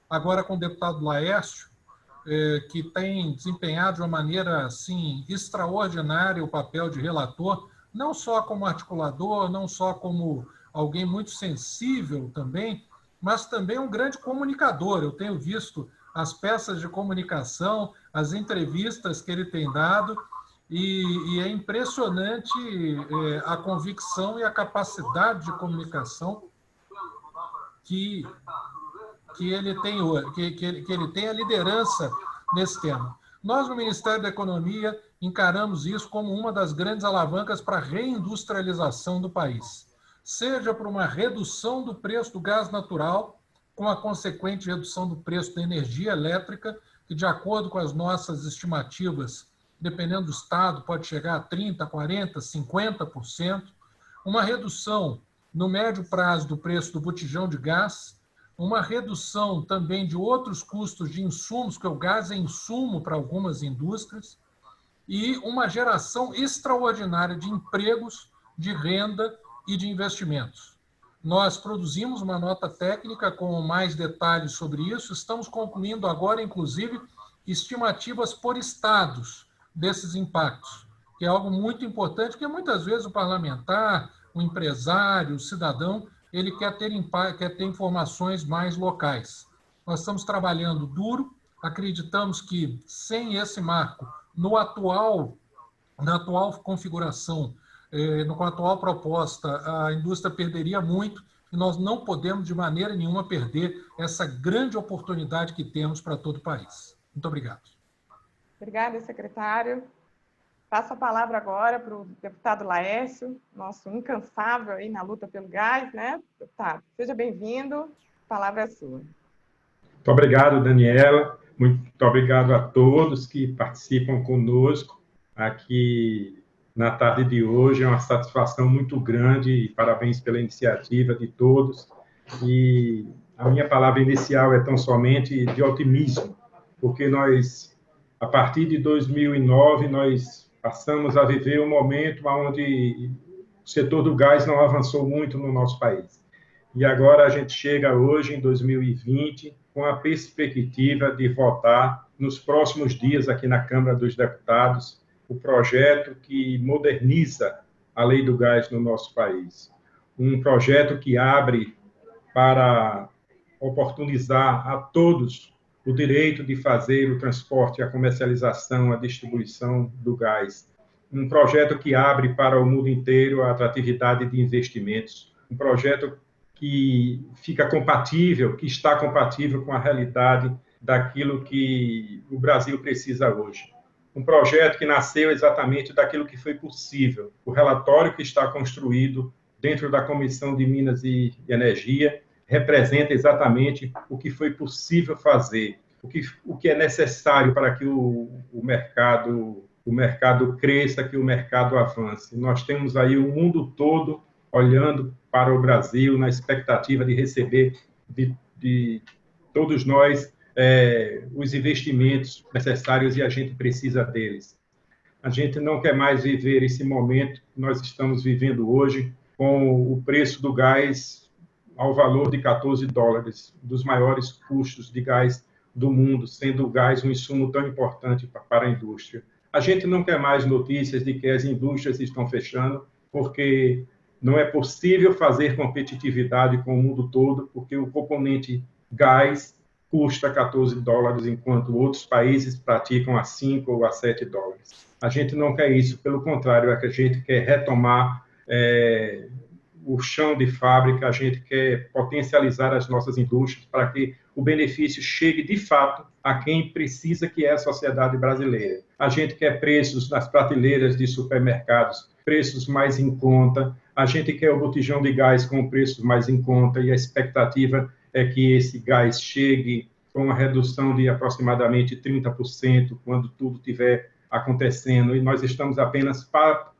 agora com o deputado Laércio, que tem desempenhado de uma maneira assim, extraordinária o papel de relator, não só como articulador, não só como alguém muito sensível também, mas também um grande comunicador. Eu tenho visto as peças de comunicação, as entrevistas que ele tem dado, e é impressionante a convicção e a capacidade de comunicação que ele tem hoje, que ele tem a liderança nesse tema. Nós, no Ministério da Economia, encaramos isso como uma das grandes alavancas para a reindustrialização do país, seja por uma redução do preço do gás natural, com a consequente redução do preço da energia elétrica, que, de acordo com as nossas estimativas, dependendo do estado, pode chegar a 30%, 40%, 50%, uma redução no médio prazo do preço do botijão de gás, uma redução também de outros custos de insumos, porque o gás é insumo para algumas indústrias, e uma geração extraordinária de empregos, de renda e de investimentos. Nós produzimos uma nota técnica com mais detalhes sobre isso, estamos concluindo agora, inclusive, estimativas por estados desses impactos, que é algo muito importante, porque muitas vezes o parlamentar, o empresário, o cidadão, ele quer ter informações mais locais. Nós estamos trabalhando duro, acreditamos que sem esse marco, na atual configuração, com a atual proposta, a indústria perderia muito e nós não podemos, de maneira nenhuma, perder essa grande oportunidade que temos para todo o país. Muito obrigado. Obrigada, secretário. Passo a palavra agora para o deputado Laércio, nosso incansável aí na luta pelo gás, né? Deputado, seja bem-vindo, a palavra é sua. Muito obrigado, Daniela. Muito obrigado a todos que participam conosco aqui na tarde de hoje. É uma satisfação muito grande e parabéns pela iniciativa de todos. E a minha palavra inicial é tão somente de otimismo, porque nós, a partir de 2009, nós passamos a viver um momento onde o setor do gás não avançou muito no nosso país. E agora a gente chega hoje, em 2020, com a perspectiva de votar nos próximos dias aqui na Câmara dos Deputados o projeto que moderniza a lei do gás no nosso país. Um projeto que abre para oportunizar a todos o direito de fazer o transporte, a comercialização, a distribuição do gás. Um projeto que abre para o mundo inteiro a atratividade de investimentos. Um projeto que fica compatível, que está compatível com a realidade daquilo que o Brasil precisa hoje. Um projeto que nasceu exatamente daquilo que foi possível. O relatório que está construído dentro da Comissão de Minas e Energia representa exatamente o que foi possível fazer, o que é necessário para que o mercado cresça, que o mercado avance. Nós temos aí o mundo todo olhando para o Brasil na expectativa de receber de todos nós os investimentos necessários e a gente precisa deles. A gente não quer mais viver esse momento que nós estamos vivendo hoje com o preço do gás ao valor de $14, dos maiores custos de gás do mundo, sendo o gás um insumo tão importante para a indústria. A gente não quer mais notícias de que as indústrias estão fechando, porque não é possível fazer competitividade com o mundo todo, porque o componente gás custa $14, enquanto outros países praticam a $5 ou a $7. A gente não quer isso, pelo contrário, a gente quer retomar o chão de fábrica, a gente quer potencializar as nossas indústrias para que o benefício chegue, de fato, a quem precisa, que é a sociedade brasileira. A gente quer preços nas prateleiras de supermercados, preços mais em conta, a gente quer o botijão de gás com preços mais em conta e a expectativa é que esse gás chegue com uma redução de aproximadamente 30% quando tudo estiver acontecendo, e nós estamos apenas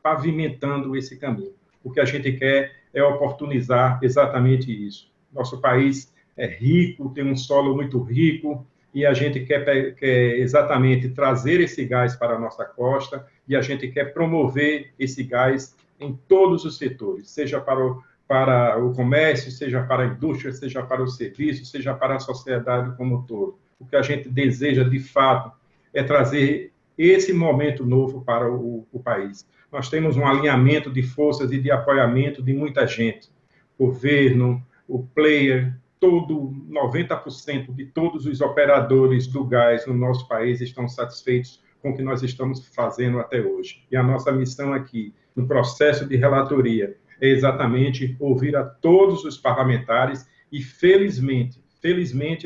pavimentando esse caminho. O que a gente quer é oportunizar exatamente isso. Nosso país é rico, tem um solo muito rico, e a gente quer exatamente trazer esse gás para a nossa costa, e a gente quer promover esse gás em todos os setores, seja para para o comércio, seja para a indústria, seja para o serviço, seja para a sociedade como um todo. O que a gente deseja, de fato, é trazer esse momento novo para o país. Nós temos um alinhamento de forças e de apoiamento de muita gente. Governo, o player, 90% de todos os operadores do gás no nosso país estão satisfeitos com o que nós estamos fazendo até hoje. E a nossa missão aqui, no processo de relatoria, é exatamente ouvir a todos os parlamentares e, felizmente,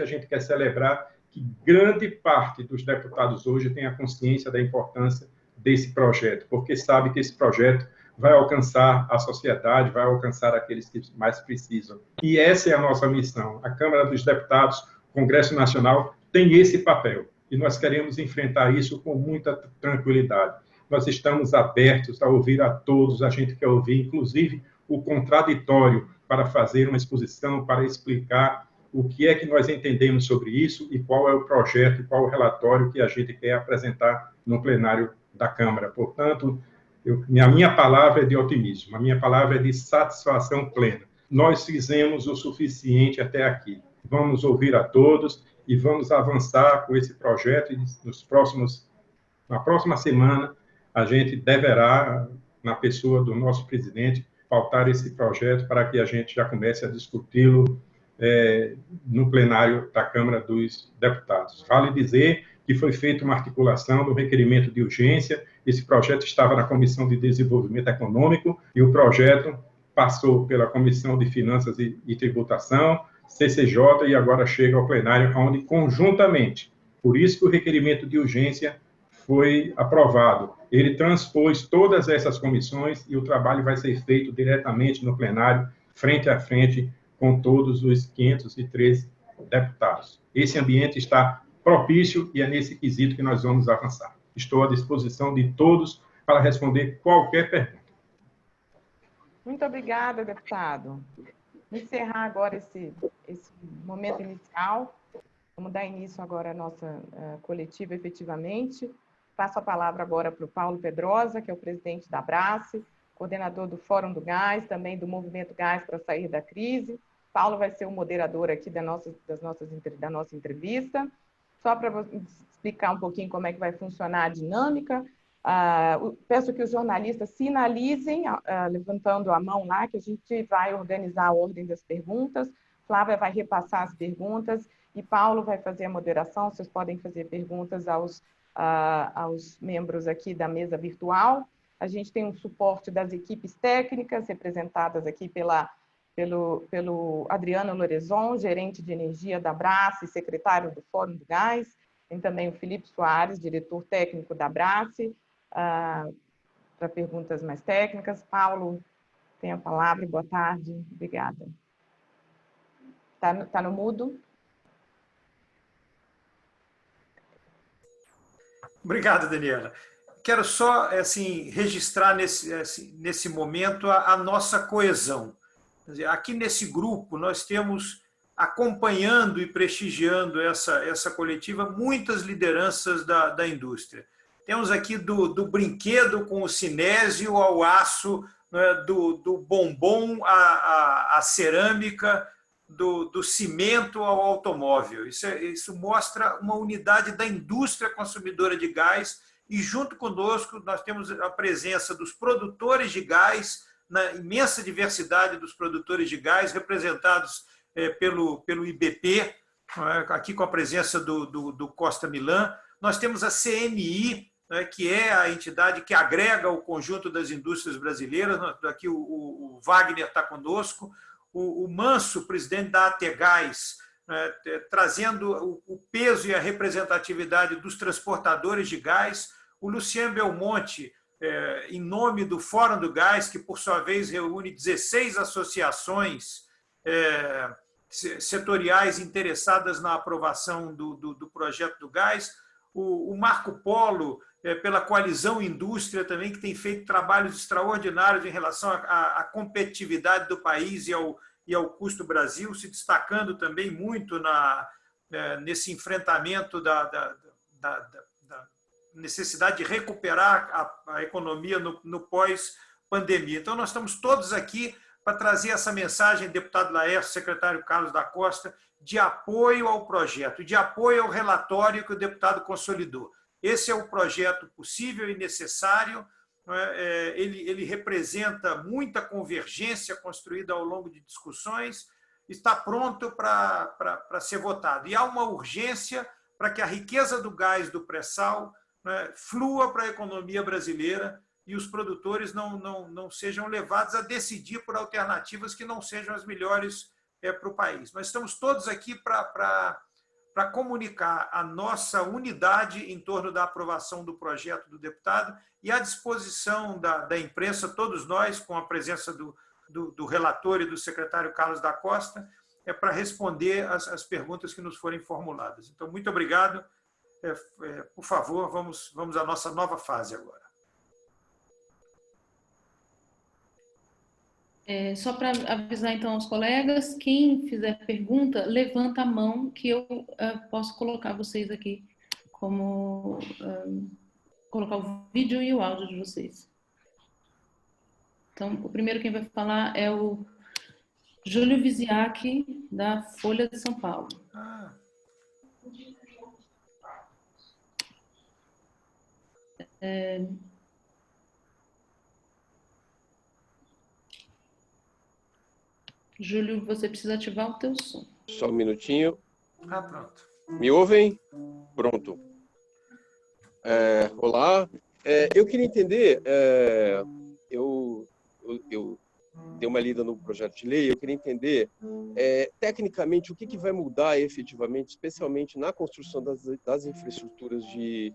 a gente quer celebrar que grande parte dos deputados hoje tem a consciência da importância desse projeto, porque sabe que esse projeto vai alcançar a sociedade, vai alcançar aqueles que mais precisam. E essa é a nossa missão. A Câmara dos Deputados, o Congresso Nacional, tem esse papel. E nós queremos enfrentar isso com muita tranquilidade. Nós estamos abertos a ouvir a todos, a gente quer ouvir, inclusive, o contraditório para fazer uma exposição, para explicar o que é que nós entendemos sobre isso e qual é o projeto e qual o relatório que a gente quer apresentar no plenário da Câmara. Portanto, a minha palavra é de otimismo, a minha palavra é de satisfação plena. Nós fizemos o suficiente até aqui. Vamos ouvir a todos e vamos avançar com esse projeto e na próxima semana a gente deverá, na pessoa do nosso presidente, pautar esse projeto para que a gente já comece a discuti-lo no plenário da Câmara dos Deputados. Vale dizer que foi feita uma articulação do requerimento de urgência, esse projeto estava na Comissão de Desenvolvimento Econômico e o projeto passou pela Comissão de Finanças e Tributação, CCJ, e agora chega ao plenário, onde conjuntamente, por isso que o requerimento de urgência foi aprovado. Ele transpôs todas essas comissões e o trabalho vai ser feito diretamente no plenário, frente a frente, com todos os 513 deputados. Esse ambiente está propício e é nesse quesito que nós vamos avançar. Estou à disposição de todos para responder qualquer pergunta. Muito obrigada, deputado. Encerrar agora esse momento inicial. Vamos dar início agora à nossa coletiva, efetivamente. Passo a palavra agora para o Paulo Pedrosa, que é o presidente da Abrace, coordenador do Fórum do Gás, também do Movimento Gás para Sair da Crise. Paulo vai ser o moderador aqui da nossa entrevista. Só para explicar um pouquinho como é que vai funcionar a dinâmica, peço que os jornalistas sinalizem, levantando a mão lá, que a gente vai organizar a ordem das perguntas. Flávia vai repassar as perguntas e Paulo vai fazer a moderação. Vocês podem fazer perguntas aos membros aqui da mesa virtual. A gente tem um suporte das equipes técnicas, representadas aqui pelo Adriano Lorenzon, gerente de energia da Abrace, secretário do Fórum do Gás. Tem também o Felipe Soares, diretor técnico da Abrace, para perguntas mais técnicas. Paulo, tem a palavra. Boa tarde. Obrigada. Tá no mudo? Obrigado, Daniela. Quero só registrar nesse momento a nossa coesão. Quer dizer, aqui nesse grupo, nós temos, acompanhando e prestigiando essa coletiva, muitas lideranças da indústria. Temos aqui do brinquedo com o cinésio ao aço, né, do bombom à cerâmica, do cimento ao automóvel. Isso mostra uma unidade da indústria consumidora de gás e, junto conosco, nós temos a presença dos produtores de gás, na imensa diversidade dos produtores de gás, representados pelo IBP, aqui com a presença do Costa Milan. Nós temos a CNI, que é a entidade que agrega o conjunto das indústrias brasileiras. Aqui o Wagner está conosco. O Manso, presidente da ATGás, trazendo o peso e a representatividade dos transportadores de gás. O Luciano Belmonte, em nome do Fórum do Gás, que, por sua vez, reúne 16 associações setoriais interessadas na aprovação do projeto do gás. O Marco Polo, pela Coalizão Indústria, também, que tem feito trabalhos extraordinários em relação à competitividade do país e ao custo Brasil, se destacando também muito nesse enfrentamento da necessidade de recuperar a economia no pós-pandemia. Então, nós estamos todos aqui para trazer essa mensagem, deputado Laércio, secretário Carlos da Costa, de apoio ao projeto, de apoio ao relatório que o deputado consolidou. Esse é o projeto possível e necessário. Ele representa muita convergência construída ao longo de discussões, está pronto para ser votado. E há uma urgência para que a riqueza do gás do pré-sal, né, flua para a economia brasileira e os produtores não sejam levados a decidir por alternativas que não sejam as melhores para o país. Nós estamos todos aqui para comunicar a nossa unidade em torno da aprovação do projeto do deputado e à disposição da imprensa, todos nós, com a presença do relator e do secretário Carlos da Costa, para responder as perguntas que nos forem formuladas. Então, muito obrigado. Por favor, vamos à nossa nova fase agora. Só para avisar, então, aos colegas, quem fizer pergunta, levanta a mão que eu posso colocar vocês aqui, como colocar o vídeo e o áudio de vocês. Então, o primeiro quem vai falar é o Júlio Viziac, da Folha de São Paulo. Júlio, você precisa ativar o teu som. Só um minutinho. Pronto. Me ouvem? Pronto. Olá. Eu queria entender, eu dei uma lida no projeto de lei, eu queria entender, tecnicamente, o que vai mudar efetivamente, especialmente na construção das infraestruturas de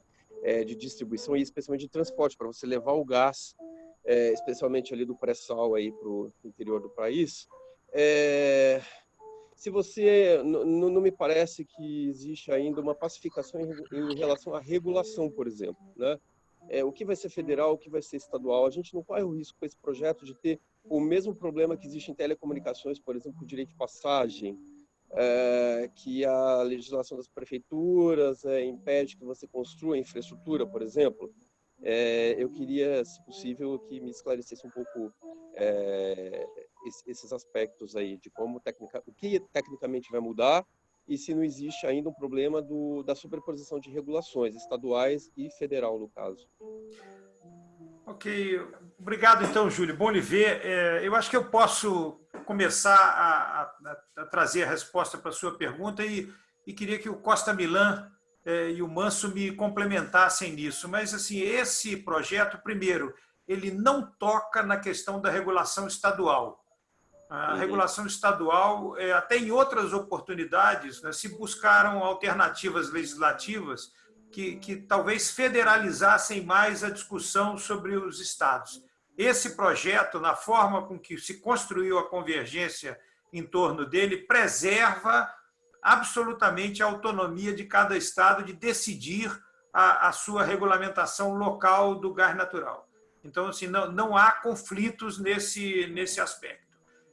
distribuição e especialmente de transporte, para você levar o gás, especialmente ali do pré-sal aí para o interior do país. Se você não me parece que existe ainda uma pacificação em relação à regulação, por exemplo, né? O que vai ser federal, o que vai ser estadual. A gente não corre o risco com esse projeto de ter o mesmo problema que existe em telecomunicações, por exemplo, com o direito de passagem, que a legislação das prefeituras impede que você construa infraestrutura, por exemplo. Eu queria, se possível, que me esclarecesse um pouco esses aspectos aí, de como o que tecnicamente vai mudar e se não existe ainda um problema da superposição de regulações estaduais e federal, no caso. Ok. Obrigado, então, Júlio. Bom lhe ver. Eu acho que eu posso começar a trazer a resposta para a sua pergunta e queria que o Costa Milã e o Manso me complementassem nisso. Mas, assim, esse projeto, primeiro, ele não toca na questão da regulação estadual. A regulação estadual, até em outras oportunidades, né, se buscaram alternativas legislativas que talvez federalizassem mais a discussão sobre os estados. Esse projeto, na forma com que se construiu a convergência em torno dele, preserva absolutamente a autonomia de cada estado de decidir a sua regulamentação local do gás natural. Então, assim, não há conflitos nesse aspecto.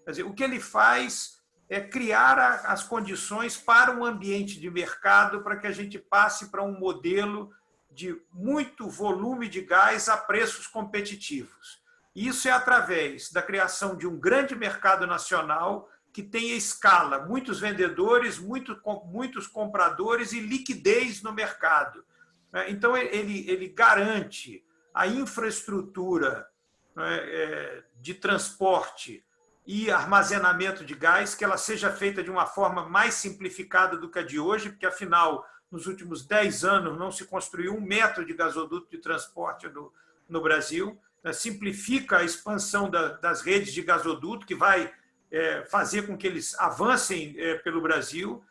Quer dizer, o que ele faz é criar as condições para um ambiente de mercado para que a gente passe para um modelo de muito volume de gás a preços competitivos. Isso é através da criação de um grande mercado nacional que tenha escala, muitos vendedores, muitos compradores e liquidez no mercado. Então, ele garante a infraestrutura de transporte e armazenamento de gás, que ela seja feita de uma forma mais simplificada do que a de hoje, porque, afinal, nos últimos 10 anos não se construiu um metro de gasoduto de transporte no Brasil. Simplifica a expansão das redes de gasoduto, que vai fazer com que eles avancem pelo Brasil,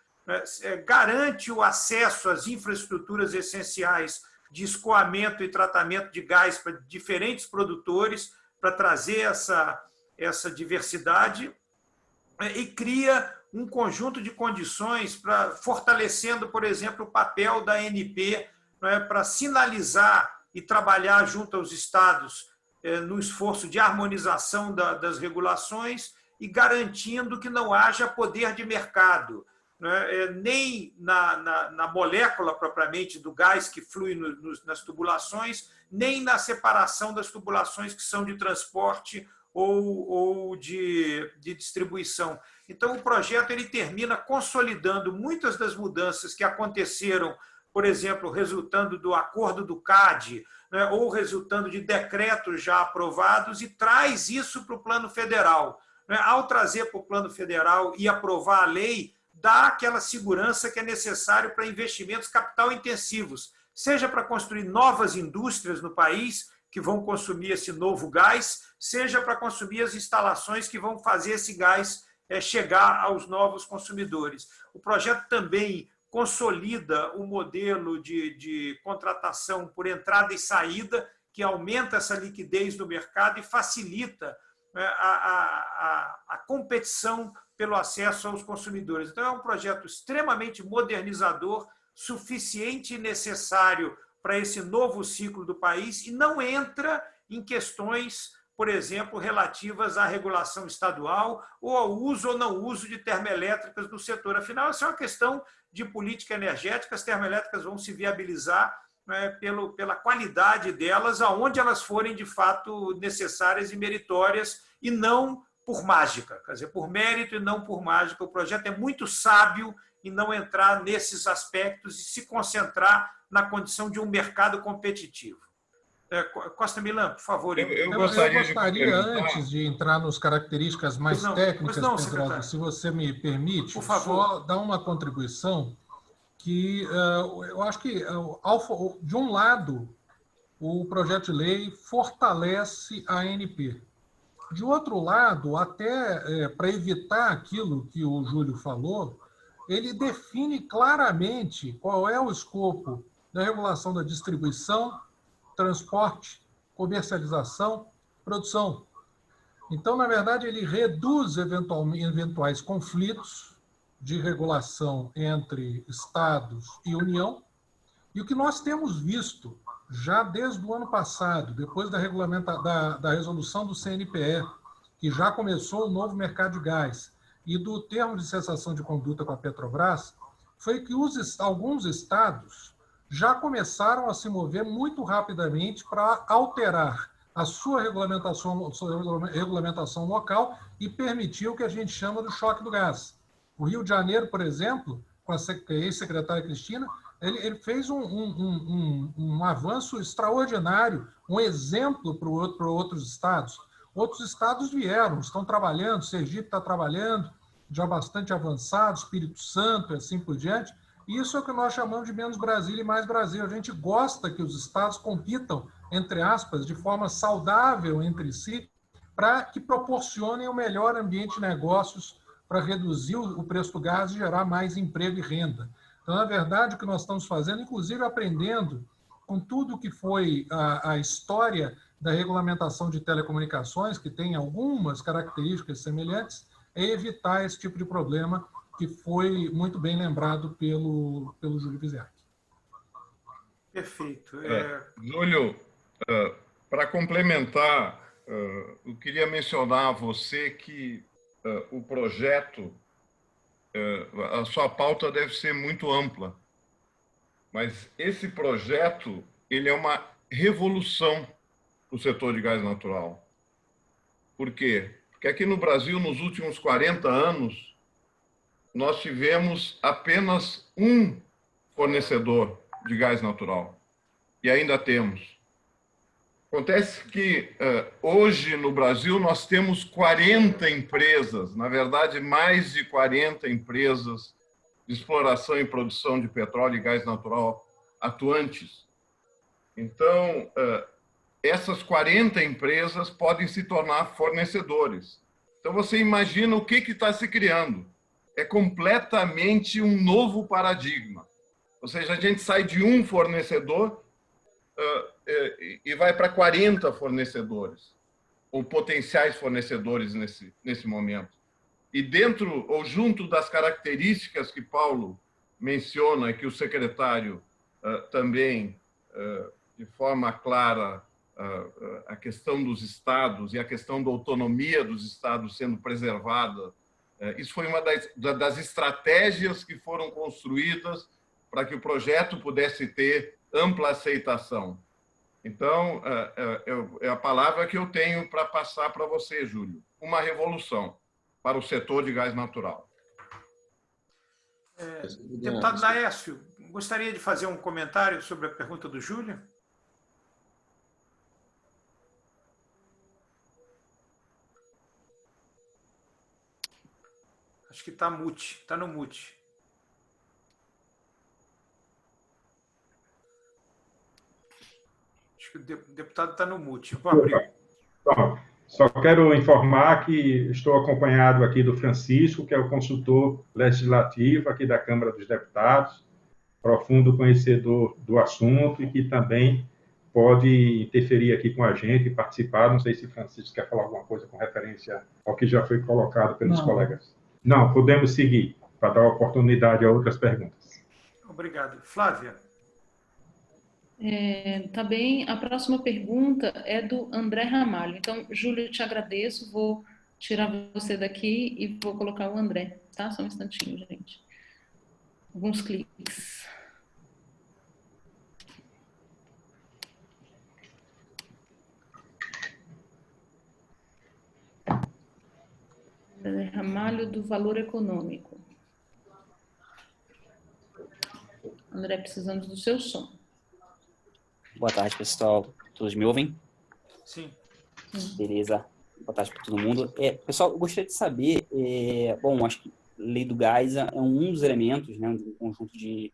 garante o acesso às infraestruturas essenciais de escoamento e tratamento de gás para diferentes produtores, para trazer essa diversidade e cria um conjunto de condições fortalecendo, por exemplo, o papel da ANP para sinalizar e trabalhar junto aos estados no esforço de harmonização das regulações e garantindo que não haja poder de mercado, nem na molécula propriamente do gás que flui nas tubulações, nem na separação das tubulações que são de transporte ou de distribuição. Então, o projeto ele termina consolidando muitas das mudanças que aconteceram, por exemplo, resultando do acordo do CAD, né, ou resultando de decretos já aprovados, e traz isso para o plano federal. Né? Ao trazer para o plano federal e aprovar a lei, dá aquela segurança que é necessário para investimentos capital intensivos, seja para construir novas indústrias no país, que vão consumir esse novo gás, seja para consumir as instalações que vão fazer esse gás chegar aos novos consumidores. O projeto também consolida o modelo de contratação por entrada e saída, que aumenta essa liquidez do mercado e facilita a competição pelo acesso aos consumidores. Então, é um projeto extremamente modernizador, suficiente e necessário para esse novo ciclo do país e não entra em questões, por exemplo, relativas à regulação estadual ou ao uso ou não uso de termoelétricas no setor. Afinal, essa é uma questão de política energética. As termoelétricas vão se viabilizar, né, pela qualidade delas, aonde elas forem de fato necessárias e meritórias, e não por mágica, quer dizer, por mérito e não por mágica. O projeto é muito sábio em não entrar nesses aspectos e se concentrar na condição de um mercado competitivo. Costa Milan, por favor. Eu gostaria antes de entrar nas características mais técnicas, Pedrosa, se você me permite, por favor, só dar uma contribuição que eu acho que, de um lado, o projeto de lei fortalece a ANP. De outro lado, até para evitar aquilo que o Júlio falou, ele define claramente qual é o escopo da regulação da distribuição, transporte, comercialização, produção. Então, na verdade, ele reduz eventuais conflitos de regulação entre Estados e União. E o que nós temos visto já desde o ano passado, depois da resolução do CNPE, que já começou o novo mercado de gás, e do termo de cessação de conduta com a Petrobras, foi que alguns estados já começaram a se mover muito rapidamente para alterar a sua regulamentação local e permitir o que a gente chama do choque do gás. O Rio de Janeiro, por exemplo, com a ex-secretária Cristina, ele fez um avanço extraordinário, um exemplo para outros estados. Outros estados vieram, estão trabalhando, Sergipe está trabalhando, já bastante avançado, Espírito Santo e assim por diante. Isso é o que nós chamamos de menos Brasília e mais Brasil. A gente gosta que os estados compitam, entre aspas, de forma saudável entre si, para que proporcionem o melhor ambiente de negócios para reduzir o preço do gás e gerar mais emprego e renda. Então, na verdade, o que nós estamos fazendo, inclusive aprendendo com tudo que foi a história da regulamentação de telecomunicações, que tem algumas características semelhantes, é evitar esse tipo de problema que foi muito bem lembrado pelo Júlio Vizerc. Perfeito. Júlio, para complementar, eu queria mencionar a você que o projeto, a sua pauta deve ser muito ampla, mas esse projeto ele é uma revolução no setor de gás natural. Por quê? Porque aqui no Brasil, nos últimos 40 anos, nós tivemos apenas um fornecedor de gás natural. E ainda temos. Acontece que hoje no Brasil nós temos 40 empresas, na verdade mais de 40 empresas de exploração e produção de petróleo e gás natural atuantes. Então, essas 40 empresas podem se tornar fornecedores. Então, você imagina o que está se criando. É completamente um novo paradigma. Ou seja, a gente sai de um fornecedor e vai para 40 fornecedores, ou potenciais fornecedores nesse momento. E dentro, ou junto das características que Paulo menciona, e que o secretário também, de forma clara, a questão dos estados e a questão da autonomia dos estados sendo preservada, isso foi uma das estratégias que foram construídas para que o projeto pudesse ter ampla aceitação. Então, é a palavra que eu tenho para passar para você, Júlio. Uma revolução para o setor de gás natural. Deputado Laércio, gostaria de fazer um comentário sobre a pergunta do Júlio? Acho que está mute, está no mute. Acho que o deputado está no mute. Vou abrir. Bom, só quero informar que estou acompanhado aqui do Francisco, que é o consultor legislativo aqui da Câmara dos Deputados, profundo conhecedor do assunto e que também pode interferir aqui com a gente e participar. Não sei se Francisco quer falar alguma coisa com referência ao que já foi colocado pelos colegas. Não, podemos seguir para dar oportunidade a outras perguntas. Obrigado. Flávia. Tá bem. A próxima pergunta é do André Ramalho. Então, Júlio, eu te agradeço. Vou tirar você daqui e vou colocar o André, tá? Só um instantinho, gente. Alguns cliques. André Ramalho, do Valor Econômico. André, precisamos do seu som. Boa tarde, pessoal. Todos me ouvem? Sim. Beleza. Boa tarde para todo mundo. Pessoal, eu gostaria de saber, bom, acho que lei do gás é um dos elementos, né, um conjunto de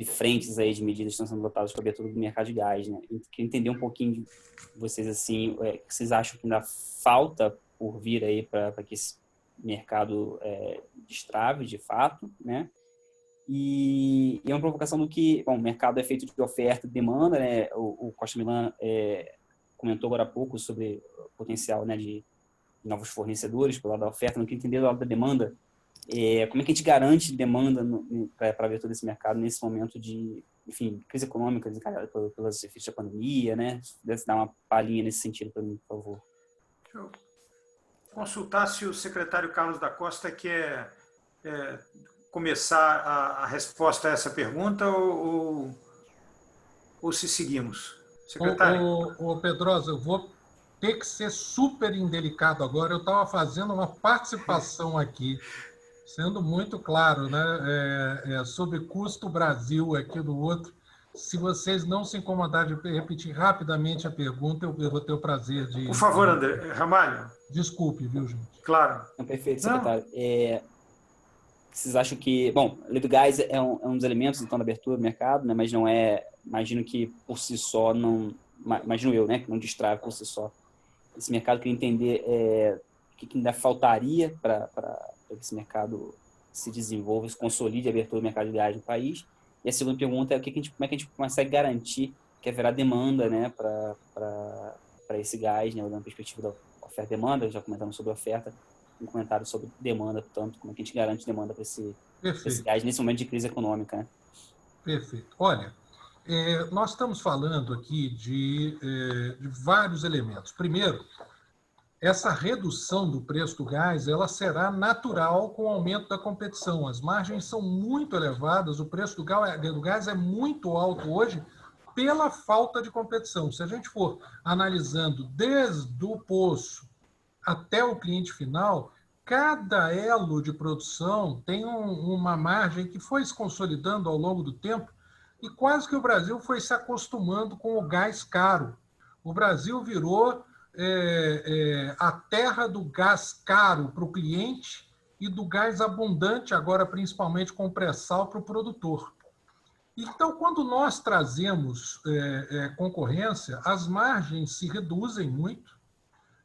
frentes aí de medidas que estão sendo adotadas para a abertura do mercado de gás, né? Eu queria entender um pouquinho de vocês, assim, o que vocês acham que ainda falta por vir aí para que esse mercado destrave, de fato, né? E é uma provocação do que, bom, o mercado é feito de oferta e demanda, né? O Costa Milan comentou agora há pouco sobre o potencial, né, de novos fornecedores pelo lado da oferta. Não queria entender do lado da demanda. Como é que a gente garante demanda para a abertura desse mercado nesse momento de, enfim, crise econômica desencadeada pelos efeitos da pandemia, né? Se pudesse dar uma palhinha nesse sentido para mim, por favor. Deixa eu consultar se o secretário Carlos da Costa quer começar a resposta a essa pergunta ou se seguimos. Secretário. Ô Pedrosa, eu vou ter que ser super indelicado agora. Eu estava fazendo uma participação aqui, sendo muito claro, né, sobre custo Brasil aqui do outro. Se vocês não se incomodarem de repetir rapidamente a pergunta, eu vou ter o prazer de... Por favor, André Ramalho. Desculpe, viu, gente? Claro. Perfeito, secretário. Vocês acham que... Bom, a lei do gás é um dos elementos, então, da abertura do mercado, né? Mas não é... Imagino que, por si só, não... Imagino eu, né? Que não destrave por si só esse mercado. Queria entender o que ainda faltaria para que esse mercado se desenvolva, se consolide a abertura do mercado de gás no país. E a segunda pergunta é como é que a gente consegue garantir que haverá demanda, né? Para esse gás, né? Olhando a perspectiva da oferta e demanda, já comentamos sobre a oferta, um comentário sobre demanda, portanto, como é que a gente garante demanda para esse gás nesse momento de crise econômica, né? Perfeito. Olha, nós estamos falando aqui de vários elementos. Primeiro, essa redução do preço do gás, ela será natural com o aumento da competição. As margens são muito elevadas, o preço do gás é muito alto hoje pela falta de competição. Se a gente for analisando desde o poço até o cliente final, cada elo de produção tem uma margem que foi se consolidando ao longo do tempo e quase que o Brasil foi se acostumando com o gás caro. O Brasil virou a terra do gás caro para o cliente e do gás abundante, agora principalmente com pré-sal, para o produtor. Então, quando nós trazemos concorrência, as margens se reduzem muito.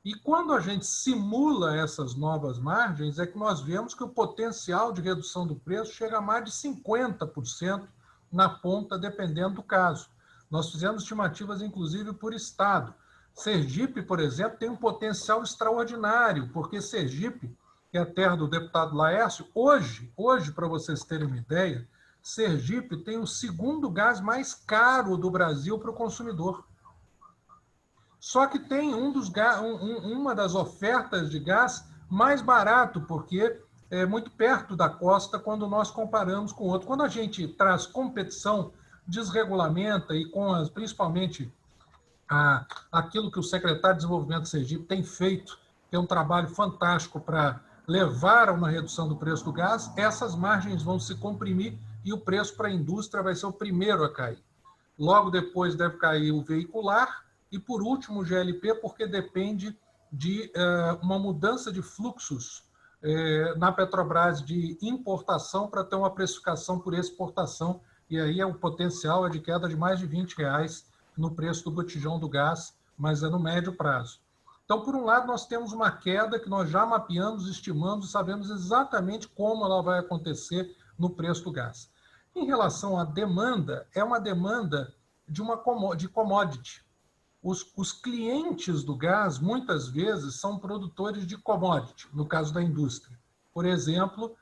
E quando a gente simula essas novas margens, é que nós vemos que o potencial de redução do preço chega a mais de 50% na ponta, dependendo do caso. Nós fizemos estimativas, inclusive, por estado. Sergipe, por exemplo, tem um potencial extraordinário, porque Sergipe, que é a terra do deputado Laércio, hoje, para vocês terem uma ideia, Sergipe tem o segundo gás mais caro do Brasil para o consumidor. Só que tem uma das ofertas de gás mais barato, porque é muito perto da costa quando nós comparamos com o outro. Quando a gente traz competição, desregulamenta e principalmente aquilo que o secretário de Desenvolvimento de Sergipe tem feito, que é um trabalho fantástico para levar a uma redução do preço do gás, essas margens vão se comprimir e o preço para a indústria vai ser o primeiro a cair. Logo depois deve cair o veicular e, por último, o GLP, porque depende de uma mudança de fluxos na Petrobras de importação para ter uma precificação por exportação, e aí o potencial é de queda de mais de R$20 no preço do botijão do gás, mas é no médio prazo. Então, por um lado, nós temos uma queda que nós já mapeamos, estimamos e sabemos exatamente como ela vai acontecer no preço do gás. Em relação à demanda, é uma demanda de commodity. Os clientes do gás, muitas vezes, são produtores de commodity, no caso da indústria. Por exemplo,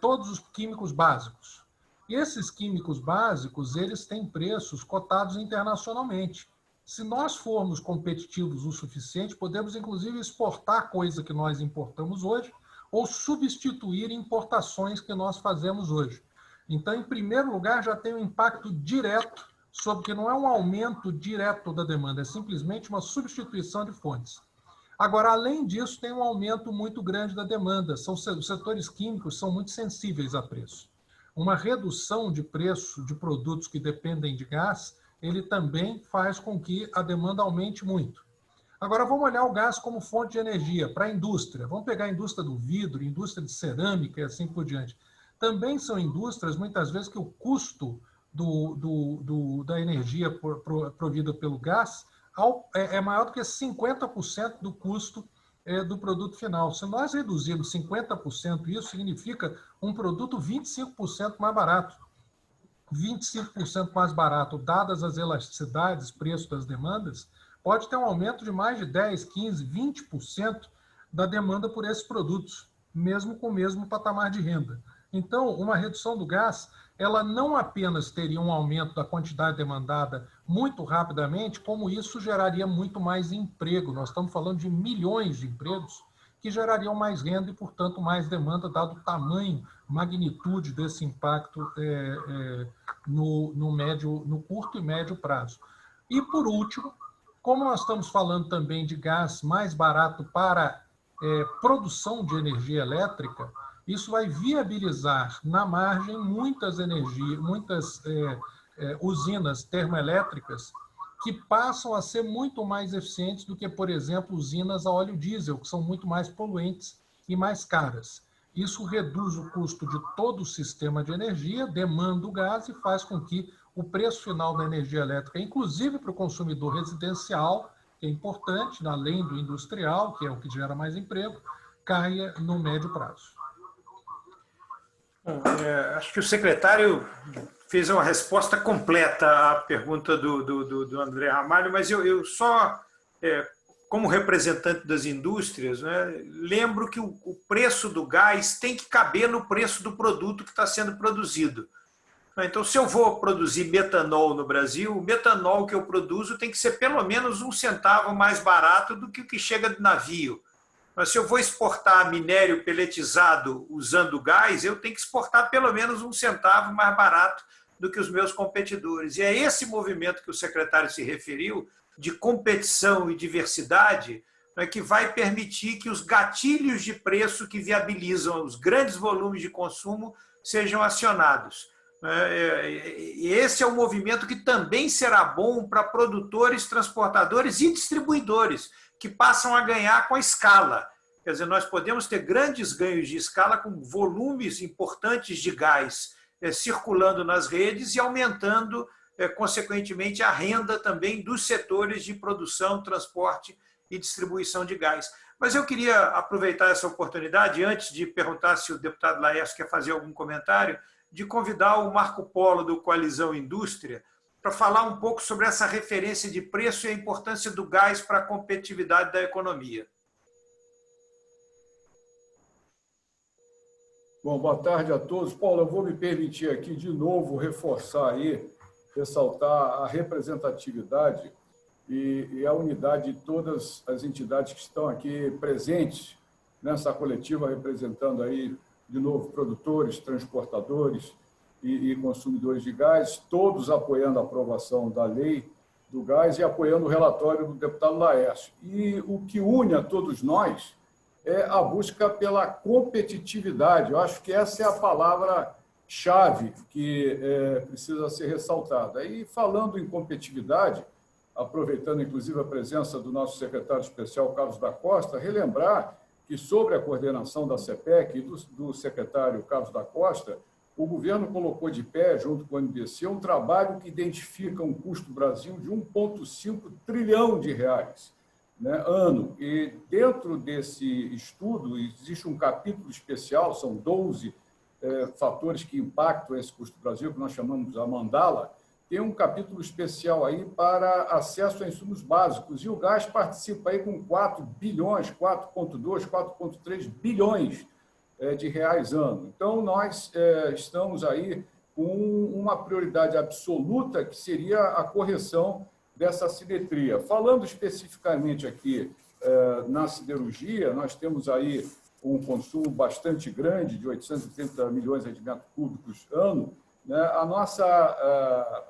todos os químicos básicos. E esses químicos básicos, eles têm preços cotados internacionalmente. Se nós formos competitivos o suficiente, podemos, inclusive, exportar coisa que nós importamos hoje ou substituir importações que nós fazemos hoje. Então, em primeiro lugar, já tem um impacto direto sobre que não é um aumento direto da demanda, é simplesmente uma substituição de fontes. Agora, além disso, tem um aumento muito grande da demanda. Os setores químicos são muito sensíveis a preço. Uma redução de preço de produtos que dependem de gás, ele também faz com que a demanda aumente muito. Agora, vamos olhar o gás como fonte de energia para a indústria. Vamos pegar a indústria do vidro, indústria de cerâmica e assim por diante. Também são indústrias, muitas vezes, que o custo da energia provida pelo gás é maior do que 50% do custo do produto final. Se nós reduzirmos 50%, isso significa um produto 25% mais barato. 25% mais barato, dadas as elasticidades, preço das demandas, pode ter um aumento de mais de 10%, 15%, 20% da demanda por esses produtos, mesmo com o mesmo patamar de renda. Então, uma redução do gás, ela não apenas teria um aumento da quantidade demandada muito rapidamente, como isso geraria muito mais emprego. Nós estamos falando de milhões de empregos que gerariam mais renda e, portanto, mais demanda, dado o tamanho, magnitude desse impacto no curto e médio prazo. E, por último, como nós estamos falando também de gás mais barato para produção de energia elétrica, isso vai viabilizar na margem muitas usinas termoelétricas que passam a ser muito mais eficientes do que, por exemplo, usinas a óleo diesel, que são muito mais poluentes e mais caras. Isso reduz o custo de todo o sistema de energia, demanda o gás e faz com que o preço final da energia elétrica, inclusive para o consumidor residencial, que é importante, além do industrial, que é o que gera mais emprego, caia no médio prazo. Acho que o secretário fez uma resposta completa à pergunta do André Ramalho, mas eu só, como representante das indústrias, né, lembro que o preço do gás tem que caber no preço do produto que está sendo produzido. Então, se eu vou produzir metanol no Brasil, o metanol que eu produzo tem que ser pelo menos 1 centavo mais barato do que o que chega do navio. Mas se eu vou exportar minério peletizado usando gás, eu tenho que exportar pelo menos 1 centavo mais barato do que os meus competidores. E é esse movimento que o secretário se referiu, de competição e diversidade, que vai permitir que os gatilhos de preço que viabilizam os grandes volumes de consumo sejam acionados. E esse é um movimento que também será bom para produtores, transportadores e distribuidores, que passam a ganhar com a escala. Quer dizer, nós podemos ter grandes ganhos de escala com volumes importantes de gás circulando nas redes e aumentando, consequentemente, a renda também dos setores de produção, transporte e distribuição de gás. Mas eu queria aproveitar essa oportunidade, antes de perguntar se o deputado Laércio quer fazer algum comentário, de convidar o Marco Polo do Coalizão Indústria para falar um pouco sobre essa referência de preço e a importância do gás para a competitividade da economia. Bom, boa tarde a todos. Paulo, eu vou me permitir aqui de novo reforçar aí, ressaltar a representatividade e a unidade de todas as entidades que estão aqui presentes nessa coletiva, representando aí, de novo, produtores, transportadores e consumidores de gás, todos apoiando a aprovação da lei do gás e apoiando o relatório do deputado Laércio. E o que une a todos nós é a busca pela competitividade. Eu acho que essa é a palavra-chave que precisa ser ressaltada. E falando em competitividade, aproveitando inclusive a presença do nosso secretário especial, Carlos da Costa, relembrar que sobre a coordenação da CPEC e do secretário Carlos da Costa, o governo colocou de pé, junto com o MDC, um trabalho que identifica um custo Brasil de 1,5 trilhão de reais, né, ano. E dentro desse estudo existe um capítulo especial, são 12 fatores que impactam esse custo Brasil, que nós chamamos a mandala. Tem um capítulo especial aí para acesso a insumos básicos, e o gás participa aí com 4 bilhões, 4,2, 4,3 bilhões de reais ano. Então, nós estamos aí com uma prioridade absoluta, que seria a correção dessa assimetria. Falando especificamente aqui na siderurgia, nós temos aí um consumo bastante grande, de 830 milhões de metros cúbicos ano. A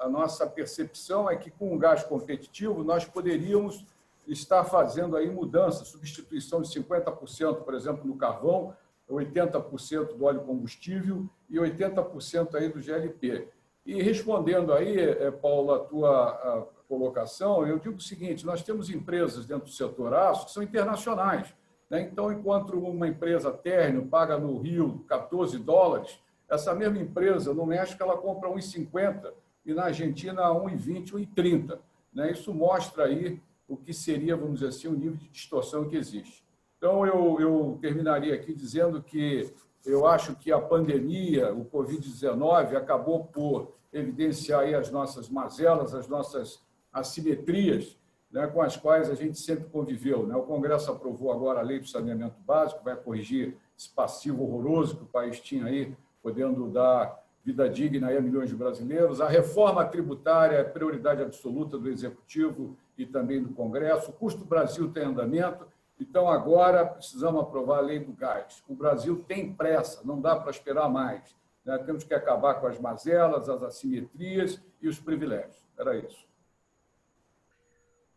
nossa percepção é que, com um gás competitivo, nós poderíamos estar fazendo aí mudança, substituição de 50%, por exemplo, no carvão, 80% do óleo combustível e 80% aí do GLP. E respondendo aí, Paulo, a tua colocação, eu digo o seguinte: nós temos empresas dentro do setor aço que são internacionais, né? Então, enquanto uma empresa térreo paga no Rio $14, essa mesma empresa no México ela compra 1,50 e na Argentina 1,20, 1,30, né? Isso mostra aí o que seria, vamos dizer assim, o nível de distorção que existe. Então, eu terminaria aqui dizendo que eu acho que a pandemia, o Covid-19, acabou por evidenciar aí as nossas mazelas, as nossas assimetrias, né, com as quais a gente sempre conviveu, né? O Congresso aprovou agora a Lei do Saneamento Básico, que vai corrigir esse passivo horroroso que o país tinha aí, podendo dar vida digna aí a milhões de brasileiros. A reforma tributária é prioridade absoluta do Executivo e também do Congresso. O custo Brasil tem andamento. Então, agora, precisamos aprovar a lei do gás. O Brasil tem pressa, não dá para esperar mais, né? Temos que acabar com as mazelas, as assimetrias e os privilégios. Era isso.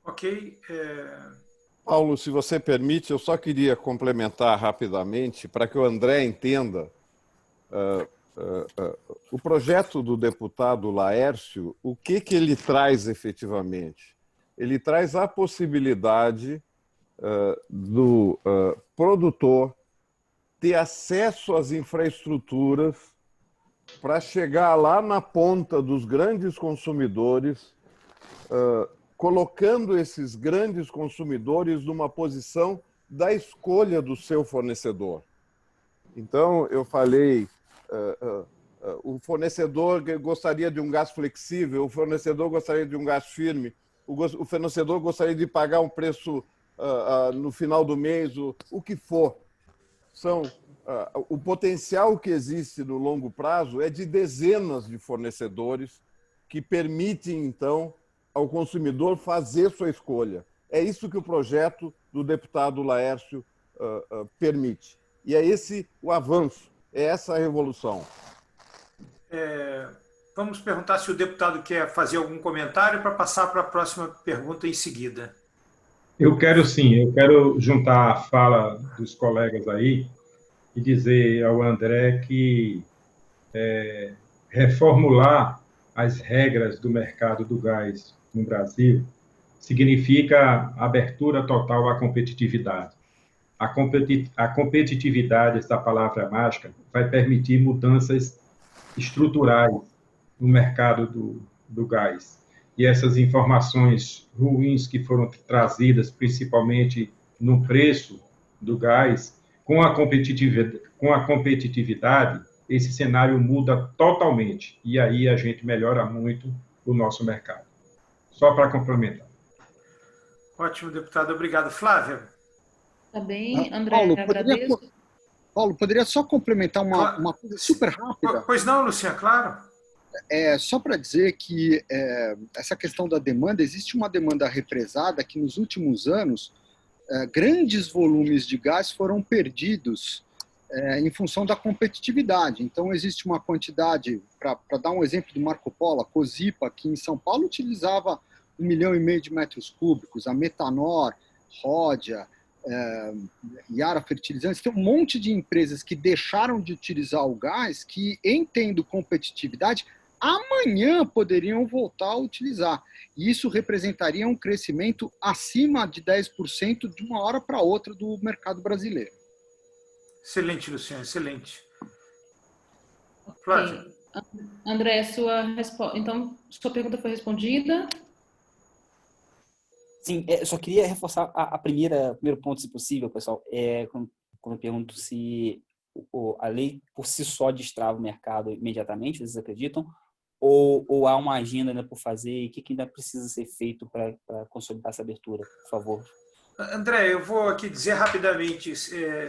Ok. Paulo, se você permite, eu só queria complementar rapidamente para que o André entenda. O projeto do deputado Laércio, o que ele traz efetivamente? Ele traz a possibilidade do produtor ter acesso às infraestruturas para chegar lá na ponta dos grandes consumidores, colocando esses grandes consumidores numa posição da escolha do seu fornecedor. Então, eu falei, o fornecedor gostaria de um gás flexível, o fornecedor gostaria de um gás firme, o fornecedor gostaria de pagar um preço no final do mês, o que for. O potencial que existe no longo prazo é de dezenas de fornecedores que permitem, então, ao consumidor fazer sua escolha. É isso que o projeto do deputado Laércio permite. E é esse o avanço, é essa a revolução. Vamos perguntar se o deputado quer fazer algum comentário para passar para a próxima pergunta em seguida. Eu quero sim, eu quero juntar a fala dos colegas aí e dizer ao André que reformular as regras do mercado do gás no Brasil significa abertura total à competitividade. A competitividade, essa palavra mágica, vai permitir mudanças estruturais no mercado do gás. E essas informações ruins que foram trazidas, principalmente no preço do gás, com a competitividade, esse cenário muda totalmente. E aí a gente melhora muito o nosso mercado. Só para complementar. Ótimo, deputado. Obrigado. Flávia? Tá bem, André, Paulo, agradeço. Paulo, poderia só complementar uma coisa super rápida? Pois não, Luciano, claro. Só para dizer que essa questão da demanda, existe uma demanda represada que nos últimos anos grandes volumes de gás foram perdidos em função da competitividade. Então, existe uma quantidade, para dar um exemplo do Marco Polo, a Cosipa, aqui em São Paulo, utilizava 1,5 milhão de metros cúbicos, a Metanor, Ródia, Yara Fertilizantes, tem um monte de empresas que deixaram de utilizar o gás que, em tendo competitividade, amanhã poderiam voltar a utilizar. E isso representaria um crescimento acima de 10% de uma hora para outra do mercado brasileiro. Excelente, Luciano, excelente. Flávio. André, então, sua pergunta foi respondida? Sim, eu só queria reforçar o primeiro ponto, se possível, pessoal, quando eu pergunto se a lei por si só destrava o mercado imediatamente, vocês acreditam? Ou há uma agenda ainda por fazer e o que ainda precisa ser feito para consolidar essa abertura, por favor? André, eu vou aqui dizer rapidamente,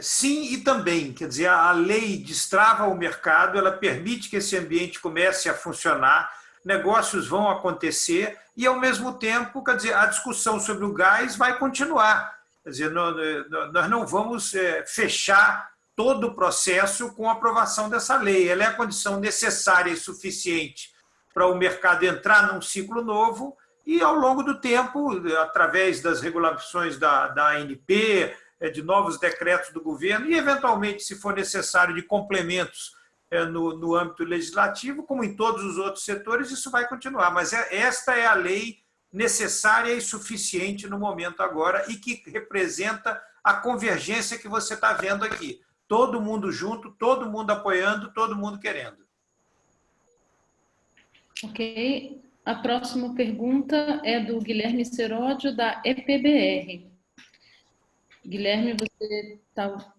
sim e também, quer dizer, a lei destrava o mercado, ela permite que esse ambiente comece a funcionar, negócios vão acontecer e, ao mesmo tempo, quer dizer, a discussão sobre o gás vai continuar. Quer dizer, nós não vamos fechar todo o processo com a aprovação dessa lei. Ela é a condição necessária e suficiente para o mercado entrar num ciclo novo e, ao longo do tempo, através das regulações da ANP, de novos decretos do governo e, eventualmente, se for necessário, de complementos no âmbito legislativo, como em todos os outros setores, isso vai continuar. Mas esta é a lei necessária e suficiente no momento agora e que representa a convergência que você está vendo aqui. Todo mundo junto, todo mundo apoiando, todo mundo querendo. Ok. A próxima pergunta é do Guilherme Seródio, da EPBR. Guilherme, você está...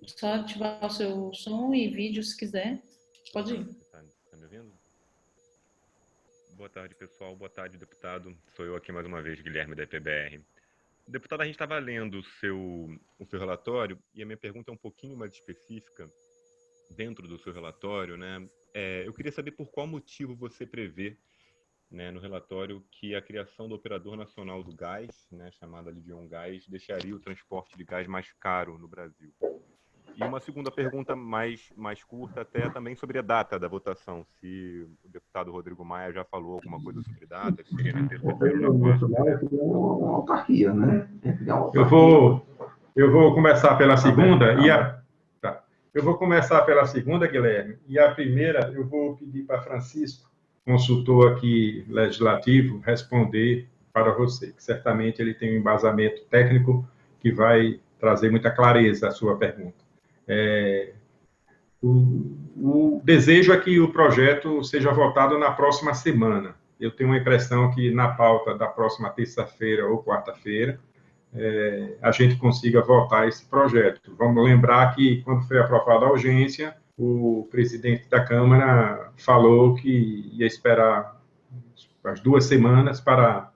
Só ativar o seu som e vídeo, se quiser. Pode ir. Tá me ouvindo? Boa tarde, pessoal. Boa tarde, deputado. Sou eu aqui mais uma vez, Guilherme, da EPBR. Deputado, a gente estava lendo o seu relatório e a minha pergunta é um pouquinho mais específica dentro do seu relatório, né? Eu queria saber por qual motivo você prevê, né, no relatório, que a criação do Operador Nacional do Gás, né, chamada Livion Gás, deixaria o transporte de gás mais caro no Brasil. E uma segunda pergunta mais curta, até também sobre a data da votação. Se o deputado Rodrigo Maia já falou alguma coisa sobre data, se seria na terça-feira ou na quarta. Uma autarquia, né? Eu vou começar pela segunda eu vou começar pela segunda, Guilherme, e a primeira eu vou pedir para Francisco, consultor aqui legislativo, responder para você, que certamente ele tem um embasamento técnico que vai trazer muita clareza à sua pergunta. O desejo é que o projeto seja votado na próxima semana. Eu tenho uma impressão que na pauta da próxima terça-feira ou quarta-feira a gente consiga votar esse projeto. Vamos lembrar que, quando foi aprovada a urgência, o presidente da Câmara falou que ia esperar as 2 semanas para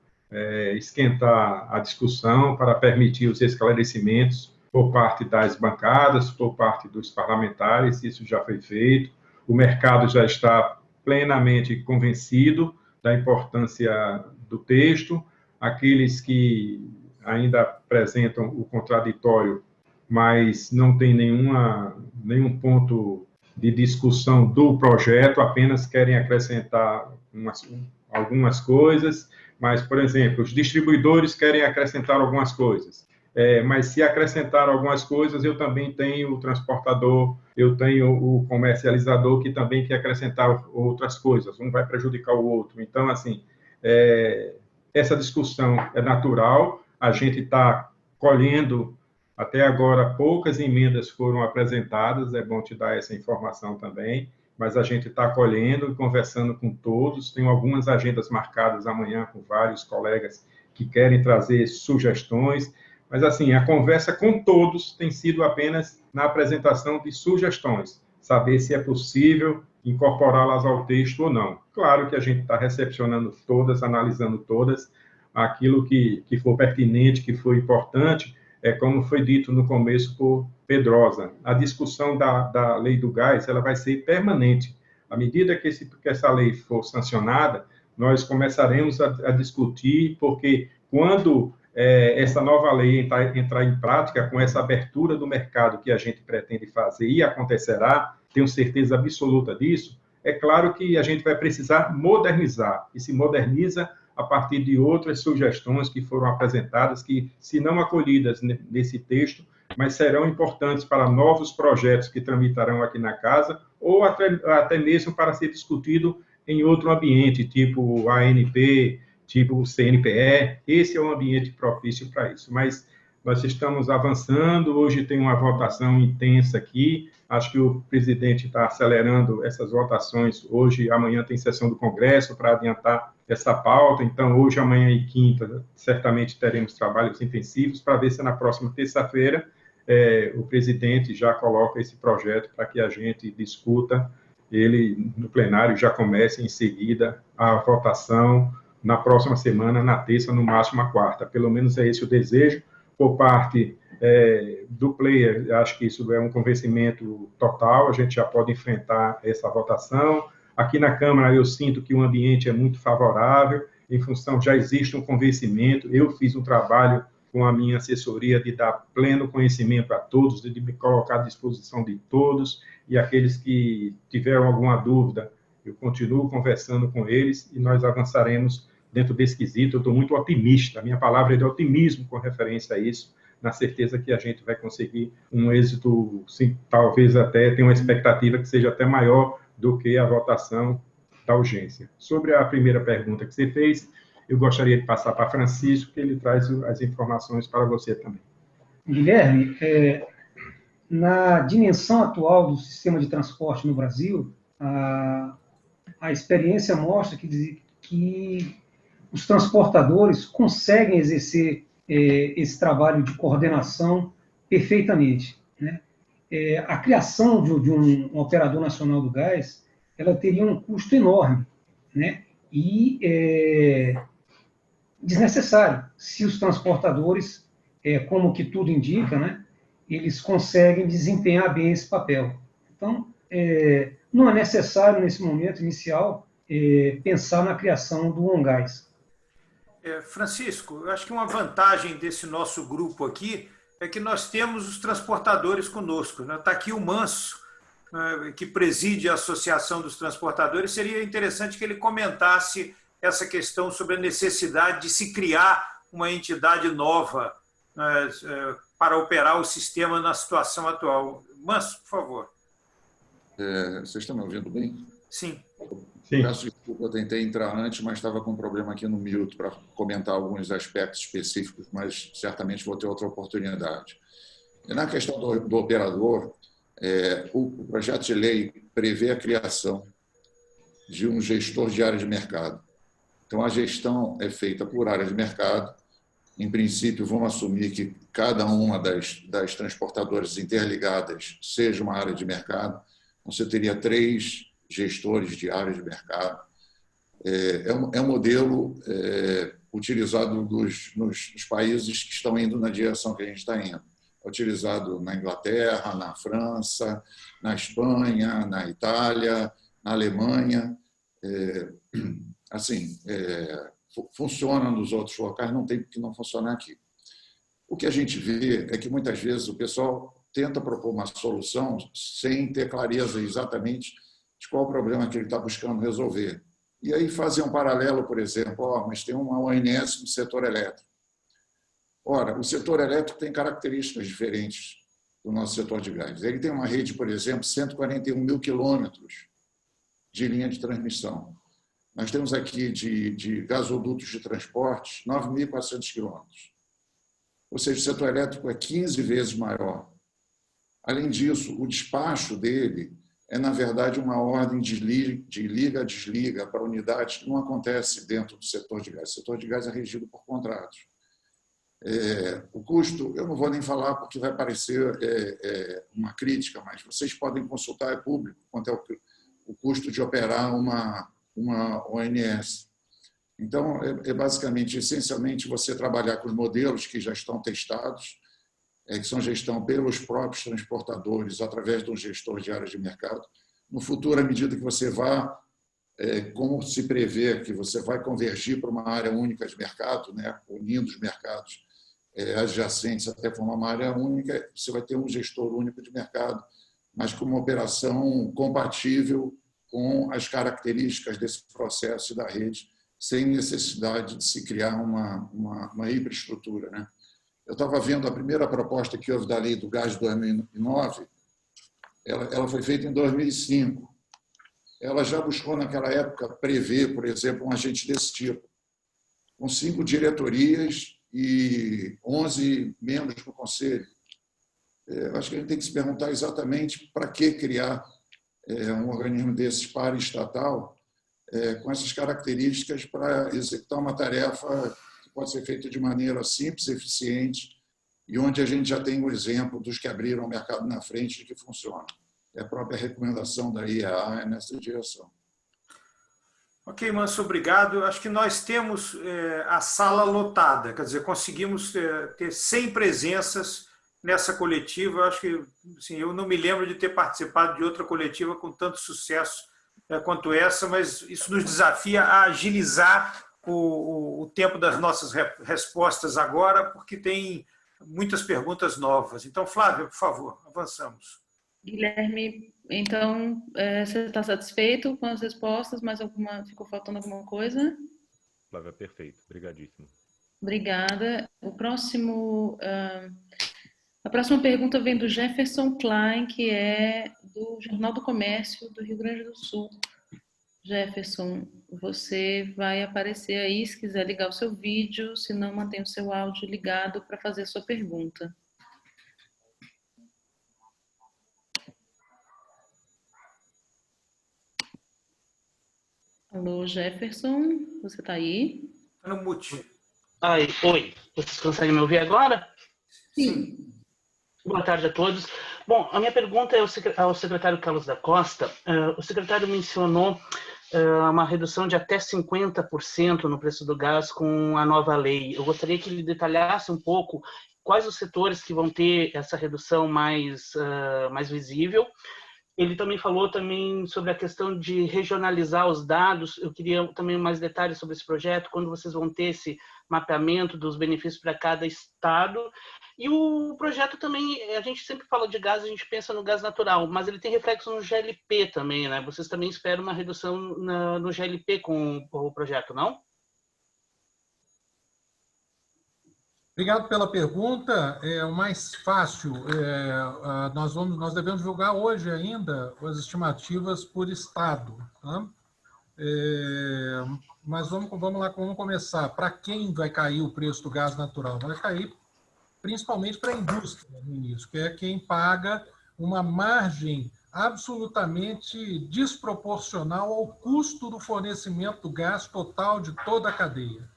esquentar a discussão, para permitir os esclarecimentos por parte das bancadas, por parte dos parlamentares. Isso já foi feito. O mercado já está plenamente convencido da importância do texto. Aqueles que ainda apresentam o contraditório, mas não tem nenhum ponto de discussão do projeto, apenas querem acrescentar algumas coisas, mas, por exemplo, os distribuidores querem acrescentar algumas coisas. Mas se acrescentar algumas coisas, eu também tenho o transportador, eu tenho o comercializador que também quer acrescentar outras coisas, um vai prejudicar o outro. Então, assim, essa discussão é natural, a gente está colhendo, até agora, poucas emendas foram apresentadas, é bom te dar essa informação também, mas a gente está colhendo e conversando com todos, tenho algumas agendas marcadas amanhã com vários colegas que querem trazer sugestões, mas, assim, a conversa com todos tem sido apenas na apresentação de sugestões, saber se é possível incorporá-las ao texto ou não. Claro que a gente está recepcionando todas, analisando todas, aquilo que for pertinente, que for importante, como foi dito no começo por Pedrosa. A discussão da lei do gás ela vai ser permanente. À medida que essa lei for sancionada, nós começaremos a discutir, porque quando essa nova lei entrar em prática, com essa abertura do mercado que a gente pretende fazer e acontecerá, tenho certeza absoluta disso, é claro que a gente vai precisar modernizar, e se moderniza a partir de outras sugestões que foram apresentadas, que, se não acolhidas nesse texto, mas serão importantes para novos projetos que tramitarão aqui na casa, ou até mesmo para ser discutido em outro ambiente, tipo ANP, tipo CNPE. Esse é um ambiente propício para isso. Mas nós estamos avançando, hoje tem uma votação intensa aqui, acho que o presidente está acelerando essas votações, hoje, amanhã tem sessão do Congresso para adiantar essa pauta, então hoje, amanhã e quinta, certamente teremos trabalhos intensivos para ver se na próxima terça-feira o presidente já coloca esse projeto para que a gente discuta ele no plenário, já comece em seguida a votação na próxima semana, na terça, no máximo a quarta. Pelo menos é esse o desejo por parte do player. Acho que isso é um convencimento total, a gente já pode enfrentar essa votação. Aqui na Câmara eu sinto que o ambiente é muito favorável, em função, já existe um convencimento, eu fiz um trabalho com a minha assessoria de dar pleno conhecimento a todos, de me colocar à disposição de todos, e aqueles que tiveram alguma dúvida, eu continuo conversando com eles e nós avançaremos dentro desse quesito. Eu estou muito otimista, a minha palavra é de otimismo com referência a isso, na certeza que a gente vai conseguir um êxito, sim, talvez até tenha uma expectativa que seja até maior do que a votação da urgência. Sobre a primeira pergunta que você fez, eu gostaria de passar para Francisco, que ele traz as informações para você também. Guilherme, na dimensão atual do sistema de transporte no Brasil, a experiência mostra que os transportadores conseguem exercer esse trabalho de coordenação perfeitamente, né? A criação de um operador nacional do gás, ela teria um custo enorme, né? E desnecessário, se os transportadores, como que tudo indica, né, eles conseguem desempenhar bem esse papel. Então, não é necessário, nesse momento inicial, pensar na criação do ONGás. Francisco, eu acho que uma vantagem desse nosso grupo aqui é que nós temos os transportadores conosco. Está aqui o Manso, que preside a Associação dos Transportadores. Seria interessante que ele comentasse essa questão sobre a necessidade de se criar uma entidade nova para operar o sistema na situação atual. Manso, por favor. Vocês estão me ouvindo bem? Sim. Sim. Peço desculpa, eu tentei entrar antes, mas estava com um problema aqui no mute para comentar alguns aspectos específicos, mas certamente vou ter outra oportunidade. E na questão do operador, o projeto de lei prevê a criação de um gestor de área de mercado. Então, a gestão é feita por área de mercado. Em princípio, vamos assumir que cada uma das transportadoras interligadas seja uma área de mercado. Você teria 3 gestores de área de mercado. É um modelo utilizado nos países que estão indo na direção que a gente está indo. É utilizado na Inglaterra, na França, na Espanha, na Itália, na Alemanha. Funciona nos outros locais, não tem que não funcionar aqui. O que a gente vê é que, muitas vezes, o pessoal tenta propor uma solução sem ter clareza exatamente de qual o problema que ele está buscando resolver. E aí fazer um paralelo, por exemplo, mas tem uma ONS no setor elétrico. Ora, o setor elétrico tem características diferentes do nosso setor de gás. Ele tem uma rede, por exemplo, 141 mil quilômetros de linha de transmissão. Nós temos aqui de gasodutos de transporte 9.400 quilômetros. Ou seja, o setor elétrico é 15 vezes maior. Além disso, o despacho dele na verdade, uma ordem de liga-desliga para unidades que não acontece dentro do setor de gás. O setor de gás é regido por contratos. O custo, eu não vou nem falar porque vai parecer uma crítica, mas vocês podem consultar, é público, quanto é o custo de operar uma ONS. Então, basicamente, essencialmente, você trabalhar com os modelos que já estão testados, que são gestão pelos próprios transportadores, através de um gestor de área de mercado. No futuro, à medida que você vá, como se prevê que você vai convergir para uma área única de mercado, né, unindo os mercados, adjacentes até formar uma área única, você vai ter um gestor único de mercado, mas com uma operação compatível com as características desse processo e da rede, sem necessidade de se criar uma infraestrutura, né? Eu estava vendo a primeira proposta que houve da lei do gás de 2009, ela foi feita em 2005. Ela já buscou, naquela época, prever, por exemplo, um agente desse tipo, com 5 diretorias e 11 membros do conselho. Eu acho que a gente tem que se perguntar exatamente para que criar um organismo desses paraestatal com essas características para executar uma tarefa que pode ser feita de maneira simples, eficiente, e onde a gente já tem o exemplo dos que abriram o mercado na frente e que funciona. A própria recomendação da IEA é nessa direção. Ok, Manso, obrigado. Acho que nós temos a sala lotada, quer dizer, conseguimos ter 100 presenças nessa coletiva. Eu acho que assim, eu não me lembro de ter participado de outra coletiva com tanto sucesso quanto essa, mas isso nos desafia a agilizar o tempo das nossas respostas agora, porque tem muitas perguntas novas. Então, Flávia, por favor, avançamos. Guilherme, então, você está satisfeito com as respostas? Ficou faltando alguma coisa? Flávia, perfeito. Obrigadíssimo. Obrigada. A próxima pergunta vem do Jefferson Klein, que é do Jornal do Comércio do Rio Grande do Sul. Jefferson, você vai aparecer aí se quiser ligar o seu vídeo, se não, mantém o seu áudio ligado para fazer a sua pergunta. Alô, Jefferson, você está aí? Está no mute. Oi, vocês conseguem me ouvir agora? Sim. Boa tarde a todos. Bom, a minha pergunta é ao secretário Carlos da Costa. O secretário mencionou uma redução de até 50% no preço do gás com a nova lei. Eu gostaria que ele detalhasse um pouco quais os setores que vão ter essa redução mais visível. Ele também falou sobre a questão de regionalizar os dados. Eu queria também mais detalhes sobre esse projeto, quando vocês vão ter esse mapeamento dos benefícios para cada estado. E o projeto também, a gente sempre fala de gás, a gente pensa no gás natural, mas ele tem reflexo no GLP também, né? Vocês também esperam uma redução no GLP com o projeto, não? Obrigado pela pergunta. O mais fácil, nós devemos divulgar hoje ainda as estimativas por estado. Tá? Mas vamos lá, vamos começar. Para quem vai cair o preço do gás natural? Vai cair principalmente para a indústria no início, que é quem paga uma margem absolutamente desproporcional ao custo do fornecimento do gás total de toda a cadeia.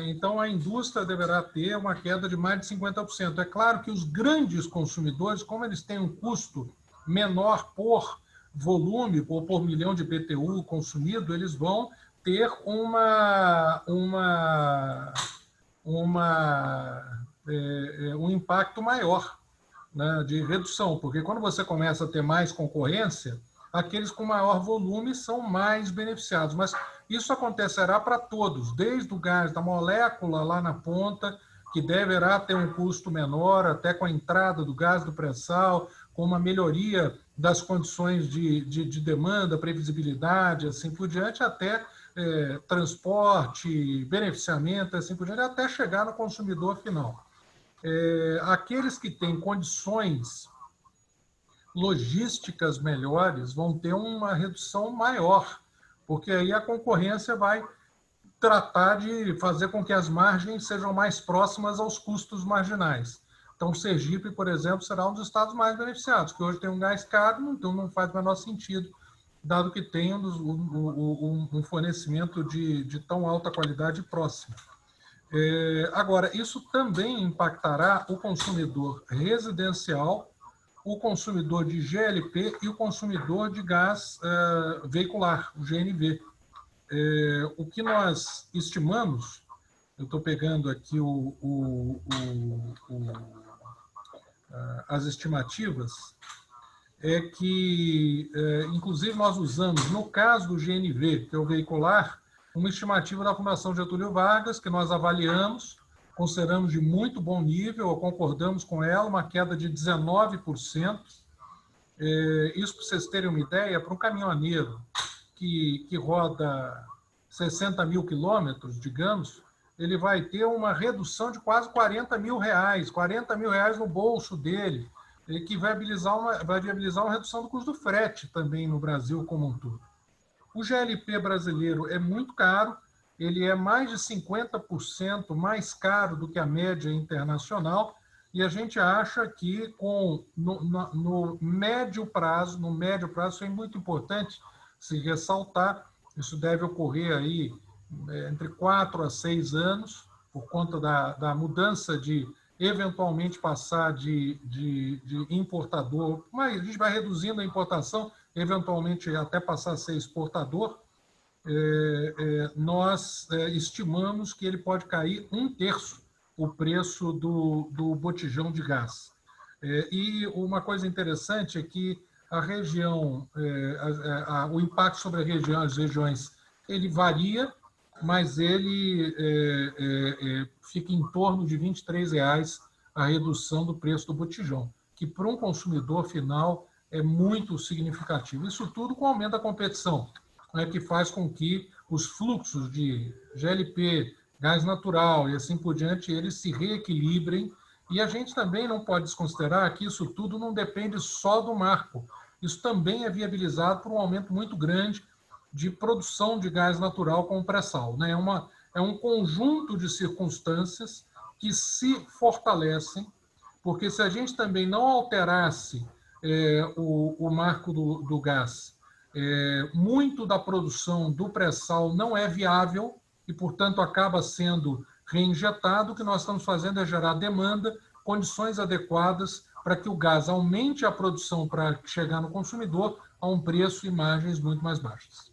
Então, a indústria deverá ter uma queda de mais de 50%. É claro que os grandes consumidores, como eles têm um custo menor por volume, ou por milhão de BTU consumido, eles vão ter um impacto maior, né, de redução, porque quando você começa a ter mais concorrência, aqueles com maior volume são mais beneficiados. Mas isso acontecerá para todos, desde o gás da molécula lá na ponta, que deverá ter um custo menor, até com a entrada do gás do pré-sal, com uma melhoria das condições de demanda, previsibilidade, assim por diante, até transporte, beneficiamento, assim por diante, até chegar no consumidor final. Aqueles que têm condições logísticas melhores vão ter uma redução maior, porque aí a concorrência vai tratar de fazer com que as margens sejam mais próximas aos custos marginais. Então, Sergipe, por exemplo, será um dos estados mais beneficiados, que hoje tem um gás caro, então não faz o menor sentido, dado que tem um fornecimento de tão alta qualidade próximo. Agora, isso também impactará o consumidor residencial, o consumidor de GLP e o consumidor de gás veicular, o GNV. O que nós estimamos, eu estou pegando aqui as estimativas, é que, inclusive, nós usamos, no caso do GNV, que é o veicular, uma estimativa da Fundação Getúlio Vargas, que nós avaliamos, consideramos de muito bom nível, concordamos com ela, uma queda de 19%. Isso, para vocês terem uma ideia, para um caminhoneiro que roda 60 mil quilômetros, digamos, ele vai ter uma redução de quase 40 mil reais no bolso dele, que vai viabilizar uma redução do custo do frete também no Brasil como um todo. O GLP brasileiro é muito caro, ele é mais de 50% mais caro do que a média internacional, e a gente acha que no médio prazo, isso é muito importante se ressaltar, isso deve ocorrer aí entre 4 a 6 anos, por conta da mudança de eventualmente passar de importador, mas a gente vai reduzindo a importação, eventualmente até passar a ser exportador. Nós estimamos que ele pode cair 1/3 o preço do botijão de gás. E uma coisa interessante é que a região, o impacto sobre as regiões, ele varia, mas ele fica em torno de R$ 23 a redução do preço do botijão, que para um consumidor final é muito significativo. Isso tudo com o aumento da competição, que faz com que os fluxos de GLP, gás natural e assim por diante, eles se reequilibrem. E a gente também não pode desconsiderar que isso tudo não depende só do marco. Isso também é viabilizado por um aumento muito grande de produção de gás natural com pré-sal. É um conjunto de circunstâncias que se fortalecem, porque se a gente também não alterasse o marco do gás, muito da produção do pré-sal não é viável e, portanto, acaba sendo reinjetado. O que nós estamos fazendo é gerar demanda, condições adequadas para que o gás aumente a produção para chegar no consumidor a um preço e margens muito mais baixas.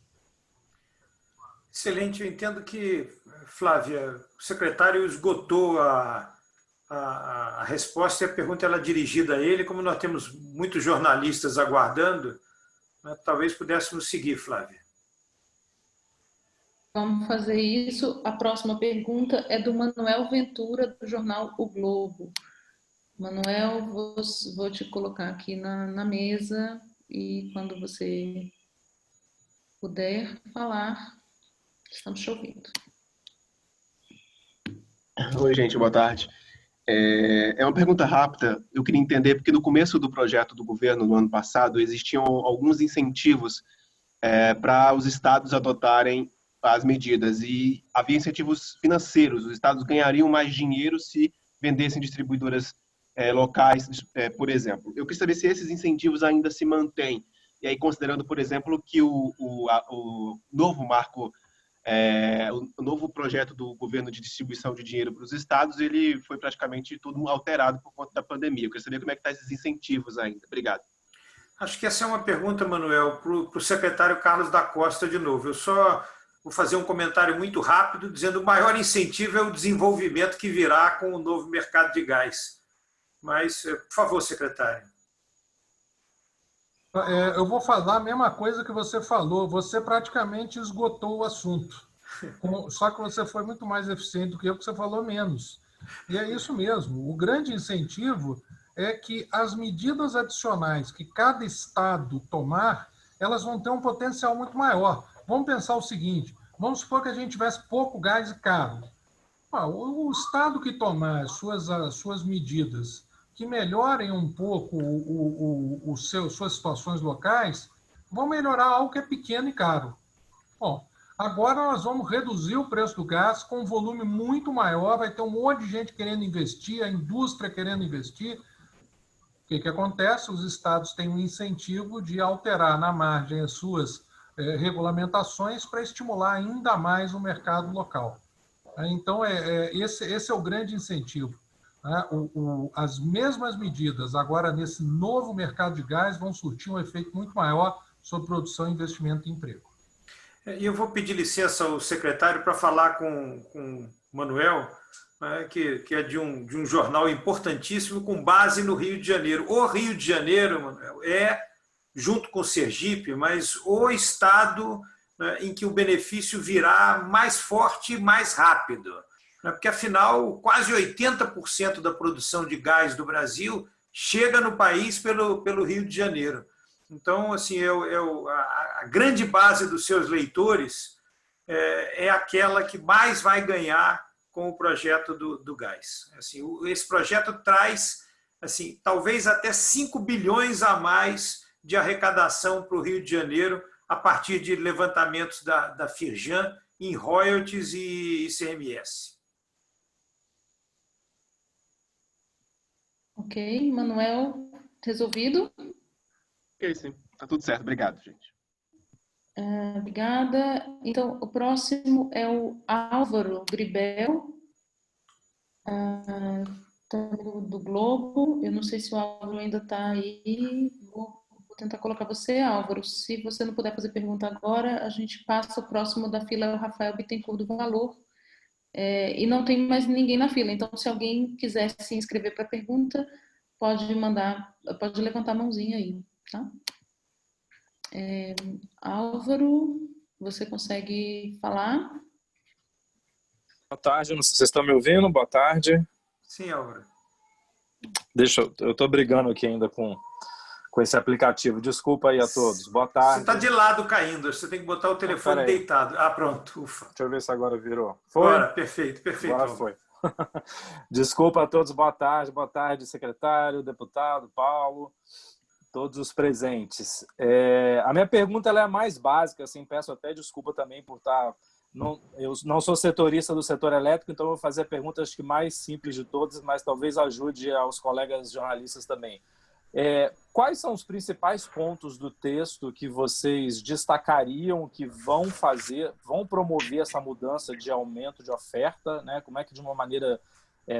Excelente. Eu entendo que, Flávia, o secretário esgotou a resposta e a pergunta ela é dirigida a ele. Como nós temos muitos jornalistas aguardando, talvez pudéssemos seguir, Flávia. Vamos fazer isso. A próxima pergunta é do Manuel Ventura, do jornal O Globo. Manuel, vou te colocar aqui na mesa e quando você puder falar, estamos te ouvindo. Oi, gente, boa tarde. É uma pergunta rápida. Eu queria entender, porque no começo do projeto do governo, no ano passado, existiam alguns incentivos para os estados adotarem as medidas e havia incentivos financeiros. Os estados ganhariam mais dinheiro se vendessem distribuidoras locais, por exemplo. Eu queria saber se esses incentivos ainda se mantêm. E aí, considerando, por exemplo, que o novo marco, o novo projeto do governo de distribuição de dinheiro para os estados, ele foi praticamente todo alterado por conta da pandemia. Eu queria saber como é que estão esses incentivos ainda. Obrigado. Acho que essa é uma pergunta, Manuel, para o secretário Carlos da Costa de novo. Eu só vou fazer um comentário muito rápido, dizendo que o maior incentivo é o desenvolvimento que virá com o novo mercado de gás. Mas, por favor, secretário. Eu vou falar a mesma coisa que você falou. Você praticamente esgotou o assunto. Só que você foi muito mais eficiente do que eu, porque você falou menos. E é isso mesmo. O grande incentivo é que as medidas adicionais que cada estado tomar, elas vão ter um potencial muito maior. Vamos pensar o seguinte, vamos supor que a gente tivesse pouco gás e caro. O estado que tomar as suas medidas que melhorem um pouco suas situações locais, vão melhorar algo que é pequeno e caro. Bom, agora nós vamos reduzir o preço do gás com um volume muito maior, vai ter um monte de gente querendo investir, a indústria querendo investir. O que acontece? Os estados têm um incentivo de alterar na margem as suas regulamentações para estimular ainda mais o mercado local. Então, esse é o grande incentivo. As mesmas medidas, agora nesse novo mercado de gás, vão surtir um efeito muito maior sobre produção, investimento e emprego. E eu vou pedir licença ao secretário para falar com o Manuel, que é de um jornal importantíssimo, com base no Rio de Janeiro. O Rio de Janeiro, Manuel, junto com o Sergipe, mas o estado em que o benefício virá mais forte e mais rápido. né? Porque, afinal, quase 80% da produção de gás do Brasil chega no país pelo Rio de Janeiro. Então, assim, a grande base dos seus leitores é aquela que mais vai ganhar com o projeto do gás. Assim, esse projeto traz, assim, talvez até 5 bilhões a mais de arrecadação para o Rio de Janeiro a partir de levantamentos da Firjan em royalties e ICMS. Ok, Manuel, resolvido? Ok, sim. Tá tudo certo. Obrigado, gente. Obrigada. Então, o próximo é o Álvaro Gribel, do Globo. Eu não sei se o Álvaro ainda está aí. Vou tentar colocar você, Álvaro. Se você não puder fazer pergunta agora, a gente passa o próximo da fila, é o Rafael Bittencourt do Valor. E não tem mais ninguém na fila. Então, se alguém quiser se inscrever para pergunta, pode levantar a mãozinha aí, tá? Álvaro, você consegue falar? Boa tarde, não sei se vocês estão me ouvindo. Boa tarde. Sim, Álvaro. Eu estou brigando aqui ainda com esse aplicativo. Desculpa aí a todos. Boa tarde. Você está de lado caindo, você tem que botar o telefone deitado. Pronto, ufa. Deixa eu ver se agora virou. Foi? Agora, perfeito. Agora foi. Desculpa a todos, boa tarde, secretário, deputado, Paulo, todos os presentes. A minha pergunta ela é a mais básica, assim, peço até desculpa também por estar... eu não sou setorista do setor elétrico, então eu vou fazer a pergunta acho que mais simples de todas, mas talvez ajude aos colegas jornalistas também. Quais são os principais pontos do texto que vocês destacariam que vão promover essa mudança de aumento de oferta, né? Como é que de uma maneira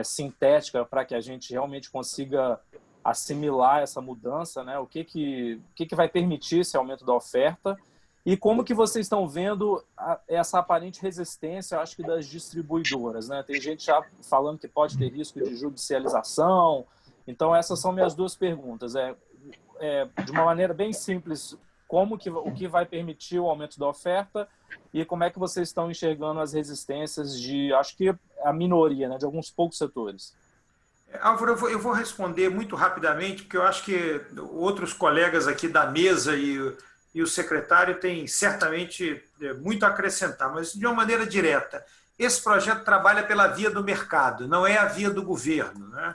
sintética para que a gente realmente consiga assimilar essa mudança, né? O que vai permitir esse aumento da oferta e como que vocês estão vendo essa aparente resistência, acho que das distribuidoras, né? Tem gente já falando que pode ter risco de judicialização. Então, essas são minhas duas perguntas. De uma maneira bem simples, o que vai permitir o aumento da oferta e como é que vocês estão enxergando as resistências acho que a minoria, né, de alguns poucos setores? Álvaro, eu vou responder muito rapidamente, porque eu acho que outros colegas aqui da mesa e o secretário têm certamente muito a acrescentar, mas de uma maneira direta. Esse projeto trabalha pela via do mercado, não é a via do governo, né?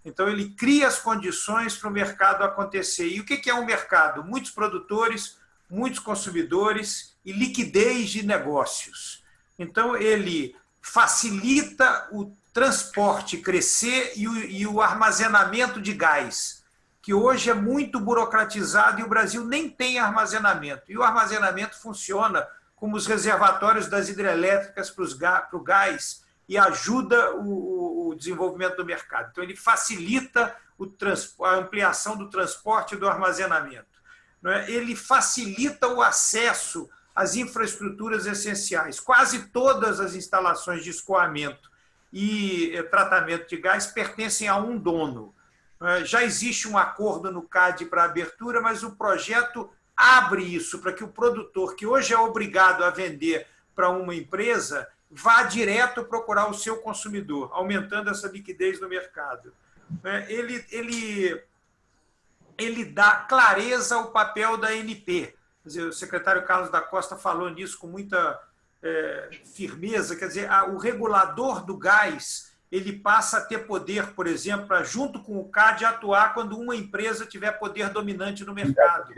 Então, ele cria as condições para o mercado acontecer. E o que é um mercado? Muitos produtores, muitos consumidores e liquidez de negócios. Então, ele facilita o transporte crescer e o armazenamento de gás, que hoje é muito burocratizado e o Brasil nem tem armazenamento. E o armazenamento funciona como os reservatórios das hidrelétricas para o gás, e ajuda o desenvolvimento do mercado. Então, ele facilita a ampliação do transporte e do armazenamento. Ele facilita o acesso às infraestruturas essenciais. Quase todas as instalações de escoamento e tratamento de gás pertencem a um dono. Já existe um acordo no CAD para abertura, mas o projeto abre isso para que o produtor, que hoje é obrigado a vender para uma empresa, vá direto procurar o seu consumidor, aumentando essa liquidez no mercado. Ele dá clareza ao papel da ANP. Quer dizer, o secretário Carlos da Costa falou nisso com muita firmeza. Quer dizer, o regulador do gás ele passa a ter poder, por exemplo, para, junto com o CAD, atuar quando uma empresa tiver poder dominante no mercado.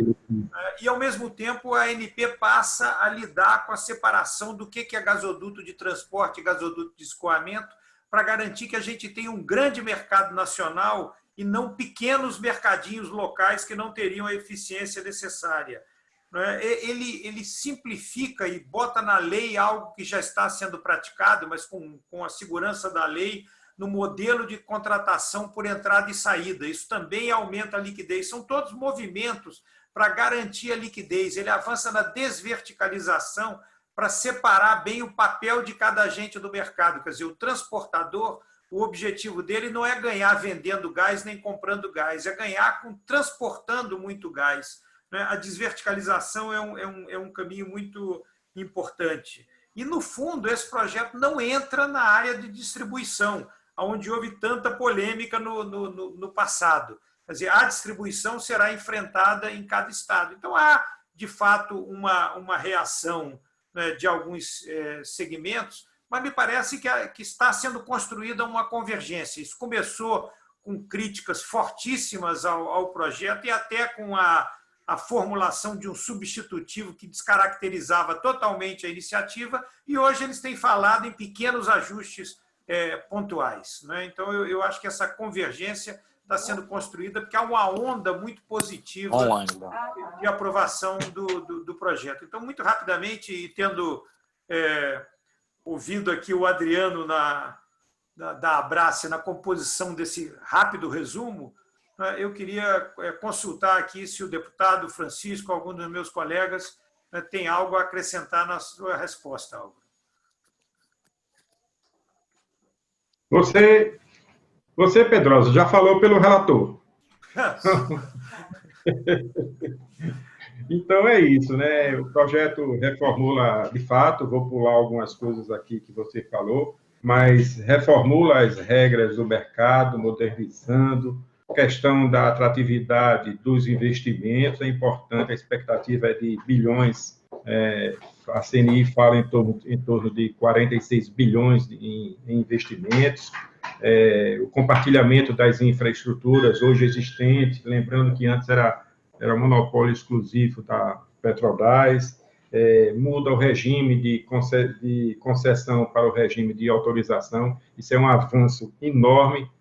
E, ao mesmo tempo, a ANP passa a lidar com a separação do que é gasoduto de transporte e gasoduto de escoamento, para garantir que a gente tenha um grande mercado nacional e não pequenos mercadinhos locais que não teriam a eficiência necessária. Ele simplifica e bota na lei algo que já está sendo praticado, mas com a segurança da lei, no modelo de contratação por entrada e saída. Isso também aumenta a liquidez. São todos movimentos para garantir a liquidez. Ele avança na desverticalização para separar bem o papel de cada agente do mercado. Quer dizer, o transportador, o objetivo dele não é ganhar vendendo gás nem comprando gás, é ganhar transportando muito gás. A desverticalização é um caminho muito importante. E, no fundo, esse projeto não entra na área de distribuição, onde houve tanta polêmica no passado. Quer dizer, a distribuição será enfrentada em cada estado. Então, há, de fato, uma reação, né, de alguns segmentos, mas me parece que está sendo construída uma convergência. Isso começou com críticas fortíssimas ao projeto e até com a formulação de um substitutivo que descaracterizava totalmente a iniciativa, e hoje eles têm falado em pequenos ajustes pontuais, né? Então, eu acho que essa convergência está sendo construída porque há uma onda muito positiva de aprovação do projeto. Então, muito rapidamente, e tendo ouvido aqui o Adriano da Abrace na composição desse rápido resumo, eu queria consultar aqui se o deputado Francisco, algum dos meus colegas, tem algo a acrescentar na sua resposta, Álvaro. Você, Pedrosa, já falou pelo relator. Então, é isso, né? O projeto reformula, de fato, vou pular algumas coisas aqui que você falou, mas reformula as regras do mercado, modernizando, questão da atratividade dos investimentos, é importante, a expectativa é de bilhões, a CNI fala em torno de 46 bilhões em investimentos, o compartilhamento das infraestruturas hoje existentes, lembrando que antes era monopólio exclusivo da Petrobras, muda o regime de concessão para o regime de autorização, isso é um avanço enorme,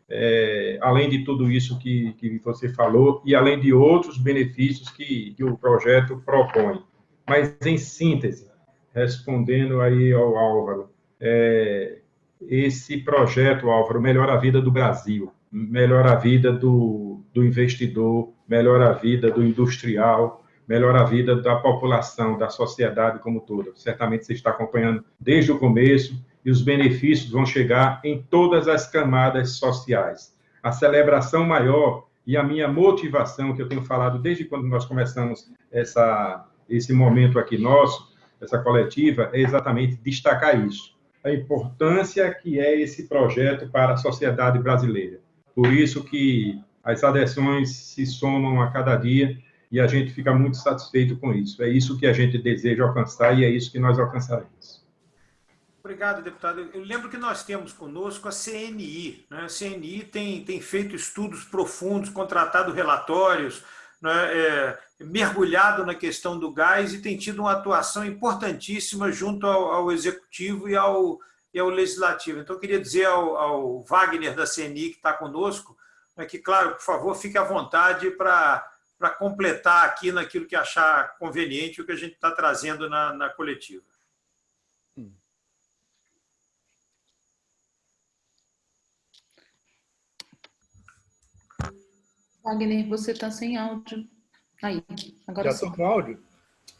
além de tudo isso que você falou, e além de outros benefícios que o projeto propõe. Mas, em síntese, respondendo aí ao Álvaro, esse projeto, Álvaro, melhora a vida do Brasil, melhora a vida do investidor, melhora a vida do industrial, melhora a vida da população, da sociedade como toda. Certamente você está acompanhando desde o começo, e os benefícios vão chegar em todas as camadas sociais. A celebração maior e a minha motivação, que eu tenho falado desde quando nós começamos esse momento aqui nosso, essa coletiva, é exatamente destacar isso. A importância que é esse projeto para a sociedade brasileira. Por isso que as adesões se somam a cada dia e a gente fica muito satisfeito com isso. É isso que a gente deseja alcançar e é isso que nós alcançaremos. Obrigado, deputado. Eu lembro que nós temos conosco a CNI, né? A CNI tem feito estudos profundos, contratado relatórios, né? Mergulhado na questão do gás e tem tido uma atuação importantíssima junto ao Executivo e ao Legislativo. Então, eu queria dizer ao Wagner da CNI, que está conosco, que, claro, por favor, fique à vontade para completar aqui naquilo que achar conveniente o que a gente está trazendo na coletiva. Wagner, você está sem áudio. Aí, agora já estou com áudio?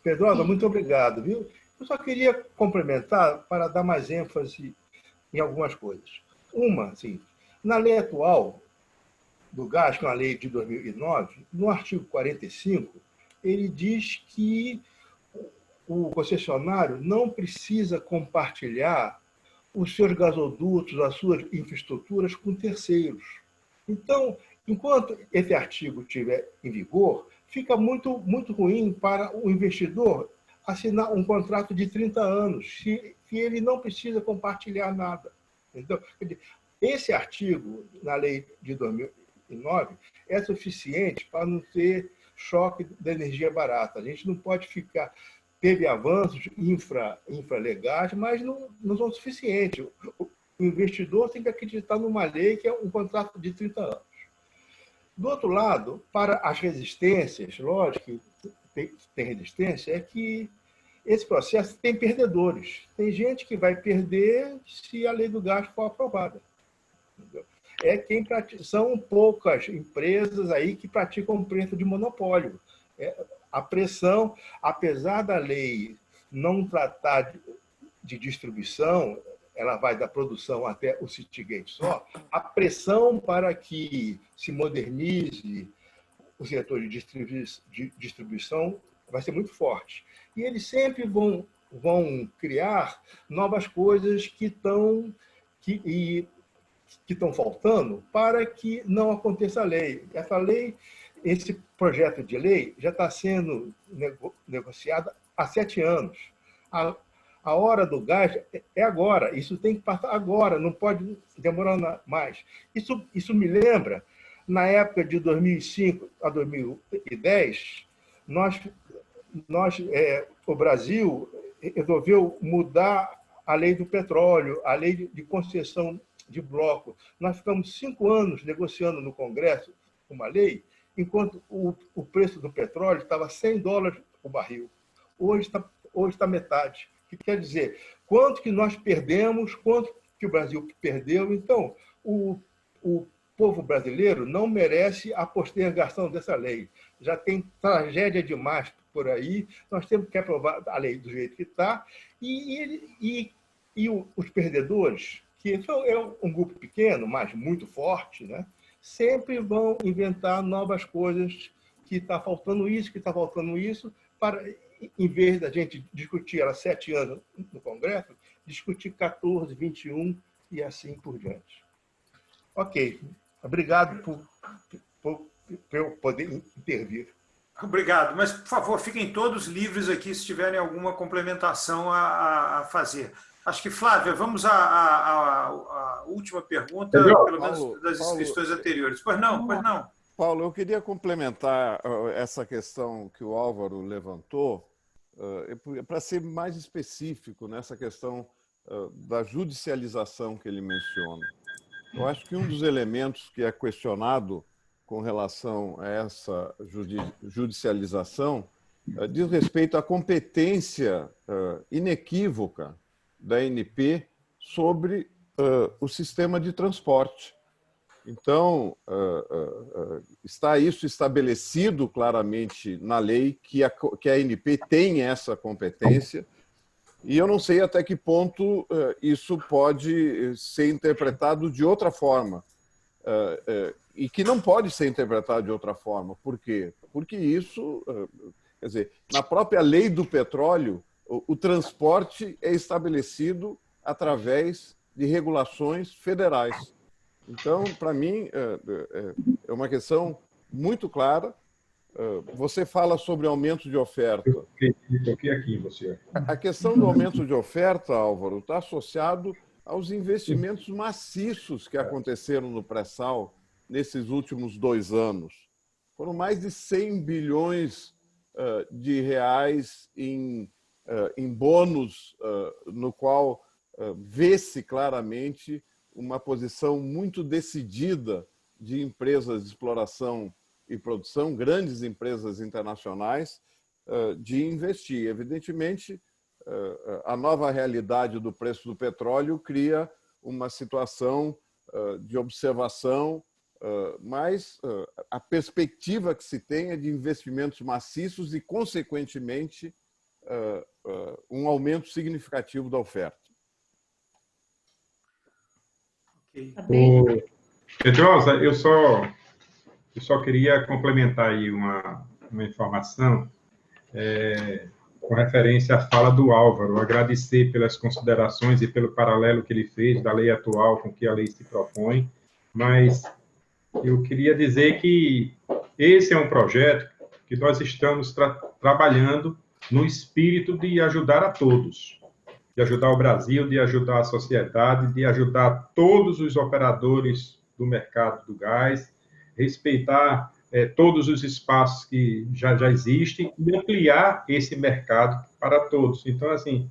Pedrosa, muito obrigado, viu? Eu só queria complementar para dar mais ênfase em algumas coisas. Uma, assim, na lei atual do gás, que é uma lei de 2009, no artigo 45, ele diz que o concessionário não precisa compartilhar os seus gasodutos, as suas infraestruturas com terceiros. Então, enquanto esse artigo estiver em vigor, fica muito ruim para o investidor assinar um contrato de 30 anos, se ele não precisa compartilhar nada. Então, esse artigo, na lei de 2009, é suficiente para não ter choque da energia barata. A gente não pode ficar... Teve avanços infralegais, mas não são suficientes. O investidor tem que acreditar numa lei que é um contrato de 30 anos. Do outro lado, para as resistências, lógico que tem resistência, é que esse processo tem perdedores. Tem gente que vai perder se a lei do gás for aprovada. Entendeu? São poucas empresas aí que praticam preço de monopólio. A pressão, apesar da lei não tratar de distribuição, ela vai da produção até o Citygate só, a pressão para que se modernize o setor de distribuição vai ser muito forte. E eles sempre vão criar novas coisas que estão faltando para que não aconteça a lei. Esse projeto de lei já está sendo negociado há 7 anos. A hora do gás é agora. Isso tem que passar agora, não pode demorar mais. Isso me lembra, na época de 2005 a 2010, o Brasil resolveu mudar a lei do petróleo, a lei de concessão de bloco. Nós ficamos 5 anos negociando no Congresso uma lei, enquanto o preço do petróleo estava $100 o barril. Hoje está metade. O que quer dizer? Quanto que nós perdemos, quanto que o Brasil perdeu. Então, o povo brasileiro não merece a postergação dessa lei. Já tem tragédia demais por aí, nós temos que aprovar a lei do jeito que está, e os perdedores, que é um grupo pequeno, mas muito forte, né? Sempre vão inventar novas coisas, que está faltando isso, para, em vez da gente discutir há 7 anos no Congresso, discutir 14, 21 e assim por diante. Ok. Obrigado por eu poder intervir. Obrigado, mas, por favor, fiquem todos livres aqui se tiverem alguma complementação a fazer. Acho que, Flávia, vamos à última pergunta, pelo menos das inscrições anteriores. Pois não. Paulo, eu queria complementar essa questão que o Álvaro levantou, para ser mais específico nessa questão da judicialização que ele menciona. Eu acho que um dos elementos que é questionado com relação a essa judicialização diz respeito à competência inequívoca da ANP sobre o sistema de transporte. Então, está isso estabelecido claramente na lei, que a ANP tem essa competência, e eu não sei até que ponto isso pode ser interpretado de outra forma, e que não pode ser interpretado de outra forma. Por quê? Porque isso, quer dizer, na própria lei do petróleo, o transporte é estabelecido através de regulações federais. Então, para mim, é uma questão muito clara. Você fala sobre aumento de oferta. Toquei aqui, você. A questão do aumento de oferta, Álvaro, está associado aos investimentos maciços que aconteceram no pré-sal nesses últimos 2 anos. Foram mais de 100 bilhões de reais em bônus, no qual vê-se claramente uma posição muito decidida de empresas de exploração e produção, grandes empresas internacionais, de investir. Evidentemente, a nova realidade do preço do petróleo cria uma situação de observação, mas a perspectiva que se tem é de investimentos maciços e, consequentemente, um aumento significativo da oferta. Pedrosa, eu só queria complementar aí uma informação com referência à fala do Álvaro, agradecer pelas considerações e pelo paralelo que ele fez da lei atual com que a lei se propõe, mas eu queria dizer que esse é um projeto que nós estamos trabalhando no espírito de ajudar a todos, de ajudar o Brasil, de ajudar a sociedade, de ajudar todos os operadores do mercado do gás, respeitar todos os espaços que já existem e ampliar esse mercado para todos. Então, assim,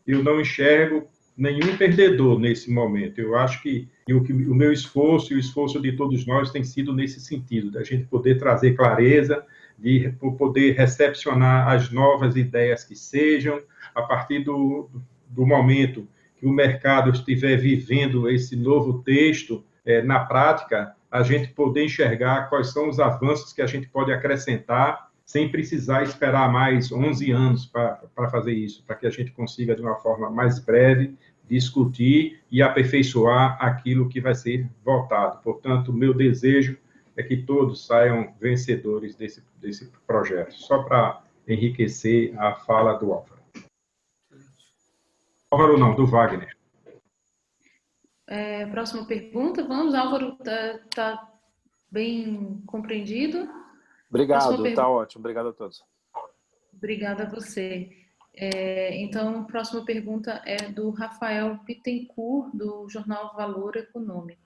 eu não enxergo nenhum perdedor nesse momento. Eu acho que o meu esforço e o esforço de todos nós tem sido nesse sentido, da gente poder trazer clareza, de poder recepcionar as novas ideias que sejam, a partir do momento que o mercado estiver vivendo esse novo texto, na prática, a gente poder enxergar quais são os avanços que a gente pode acrescentar, sem precisar esperar mais 11 anos para fazer isso, para que a gente consiga, de uma forma mais breve, discutir e aperfeiçoar aquilo que vai ser votado. Portanto, o meu desejo é que todos saiam vencedores desse projeto. Só para enriquecer a fala do Álvaro. Álvaro não, do Wagner. Próxima pergunta, vamos. Álvaro, tá bem compreendido? Obrigado, está ótimo. Obrigado a todos. Obrigada a você. Então, a próxima pergunta é do Rafael Bittencourt, do jornal Valor Econômico.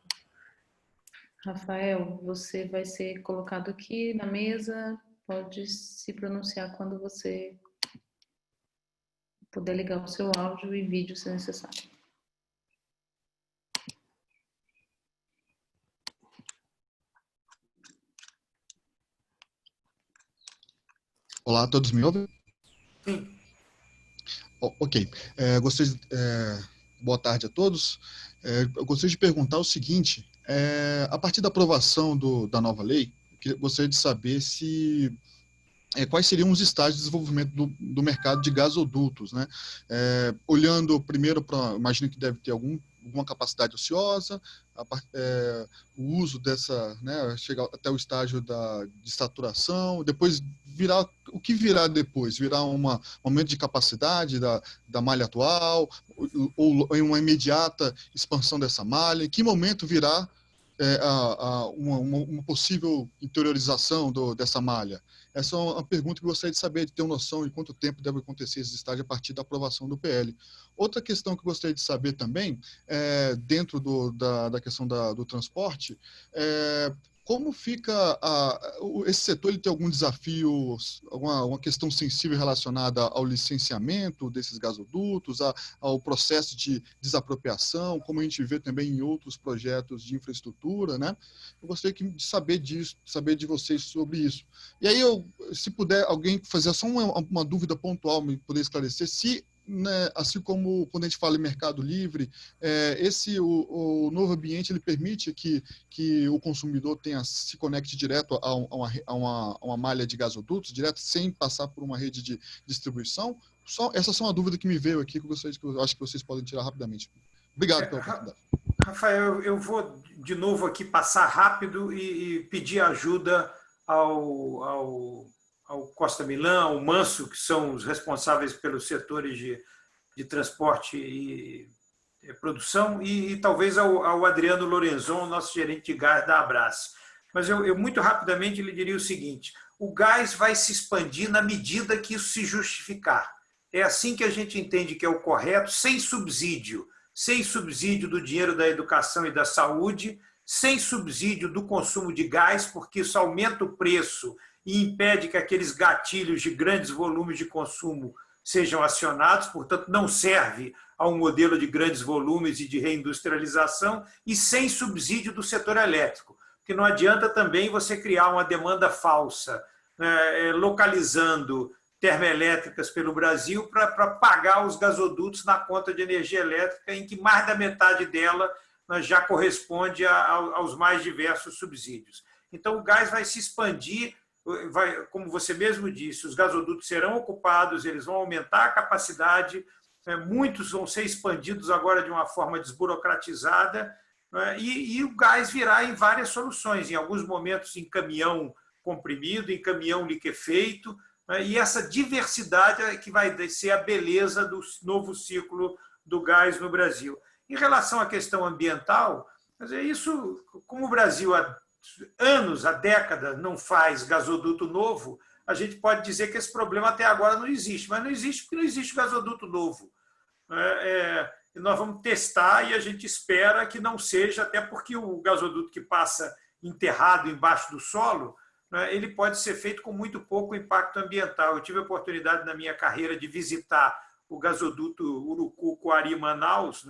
Rafael, você vai ser colocado aqui na mesa, pode se pronunciar quando você puder ligar o seu áudio e vídeo, se necessário. Olá, todos me ouvem? Sim. Ok. Boa tarde a todos. Eu gostaria de perguntar o seguinte, a partir da aprovação da nova lei, eu gostaria de saber quais seriam os estágios de desenvolvimento do mercado de gasodutos, né? Olhando primeiro para, imagino que deve ter alguma capacidade ociosa, o uso dessa, né, chegar até o estágio de saturação, depois o que virá depois? Virá um aumento de capacidade da malha atual, ou uma imediata expansão dessa malha? Em que momento virá uma possível interiorização dessa malha? Essa é uma pergunta que eu gostaria de saber, de ter uma noção de quanto tempo deve acontecer esse estágio a partir da aprovação do PL. Outra questão que eu gostaria de saber também, dentro da questão do transporte, como fica esse setor? Ele tem algum desafio, alguma questão sensível relacionada ao licenciamento desses gasodutos, ao processo de desapropriação, como a gente vê também em outros projetos de infraestrutura, né? Eu gostaria de saber disso, saber de vocês sobre isso. E aí, se puder alguém fazer só uma dúvida pontual, me poder esclarecer, se, né, assim como quando a gente fala em mercado livre, o novo ambiente ele permite que o consumidor se conecte direto a uma malha de gasodutos, direto, sem passar por uma rede de distribuição. Essa é só uma dúvida que me veio aqui, que eu acho que vocês podem tirar rapidamente. Obrigado pela oportunidade. Rafael, eu vou de novo aqui passar rápido e pedir ajuda ao Costa Milã, ao Manso, que são os responsáveis pelos setores de transporte e produção, e talvez ao Adriano Lorenzon, nosso gerente de gás da Abras. Mas eu muito rapidamente lhe diria o seguinte: o gás vai se expandir na medida que isso se justificar. É assim que a gente entende que é o correto, sem subsídio do dinheiro da educação e da saúde, sem subsídio do consumo de gás, porque isso aumenta o preço e impede que aqueles gatilhos de grandes volumes de consumo sejam acionados, portanto, não serve a um modelo de grandes volumes e de reindustrialização, e sem subsídio do setor elétrico, porque não adianta também você criar uma demanda falsa, localizando termoelétricas pelo Brasil para pagar os gasodutos na conta de energia elétrica, em que mais da metade dela já corresponde aos mais diversos subsídios. Então, o gás vai se expandir, como você mesmo disse, os gasodutos serão ocupados, eles vão aumentar a capacidade, muitos vão ser expandidos agora de uma forma desburocratizada, e o gás virá em várias soluções, em alguns momentos em caminhão comprimido, em caminhão liquefeito, e essa diversidade é que vai ser a beleza do novo ciclo do gás no Brasil. Em relação à questão ambiental, isso, como o Brasil há anos, há décadas, não faz gasoduto novo, a gente pode dizer que esse problema até agora não existe, mas não existe porque não existe gasoduto novo. Nós vamos testar e a gente espera que não seja, até porque o gasoduto que passa enterrado embaixo do solo, ele pode ser feito com muito pouco impacto ambiental. Eu tive a oportunidade na minha carreira de visitar o gasoduto Urucu-Coari-Manaus,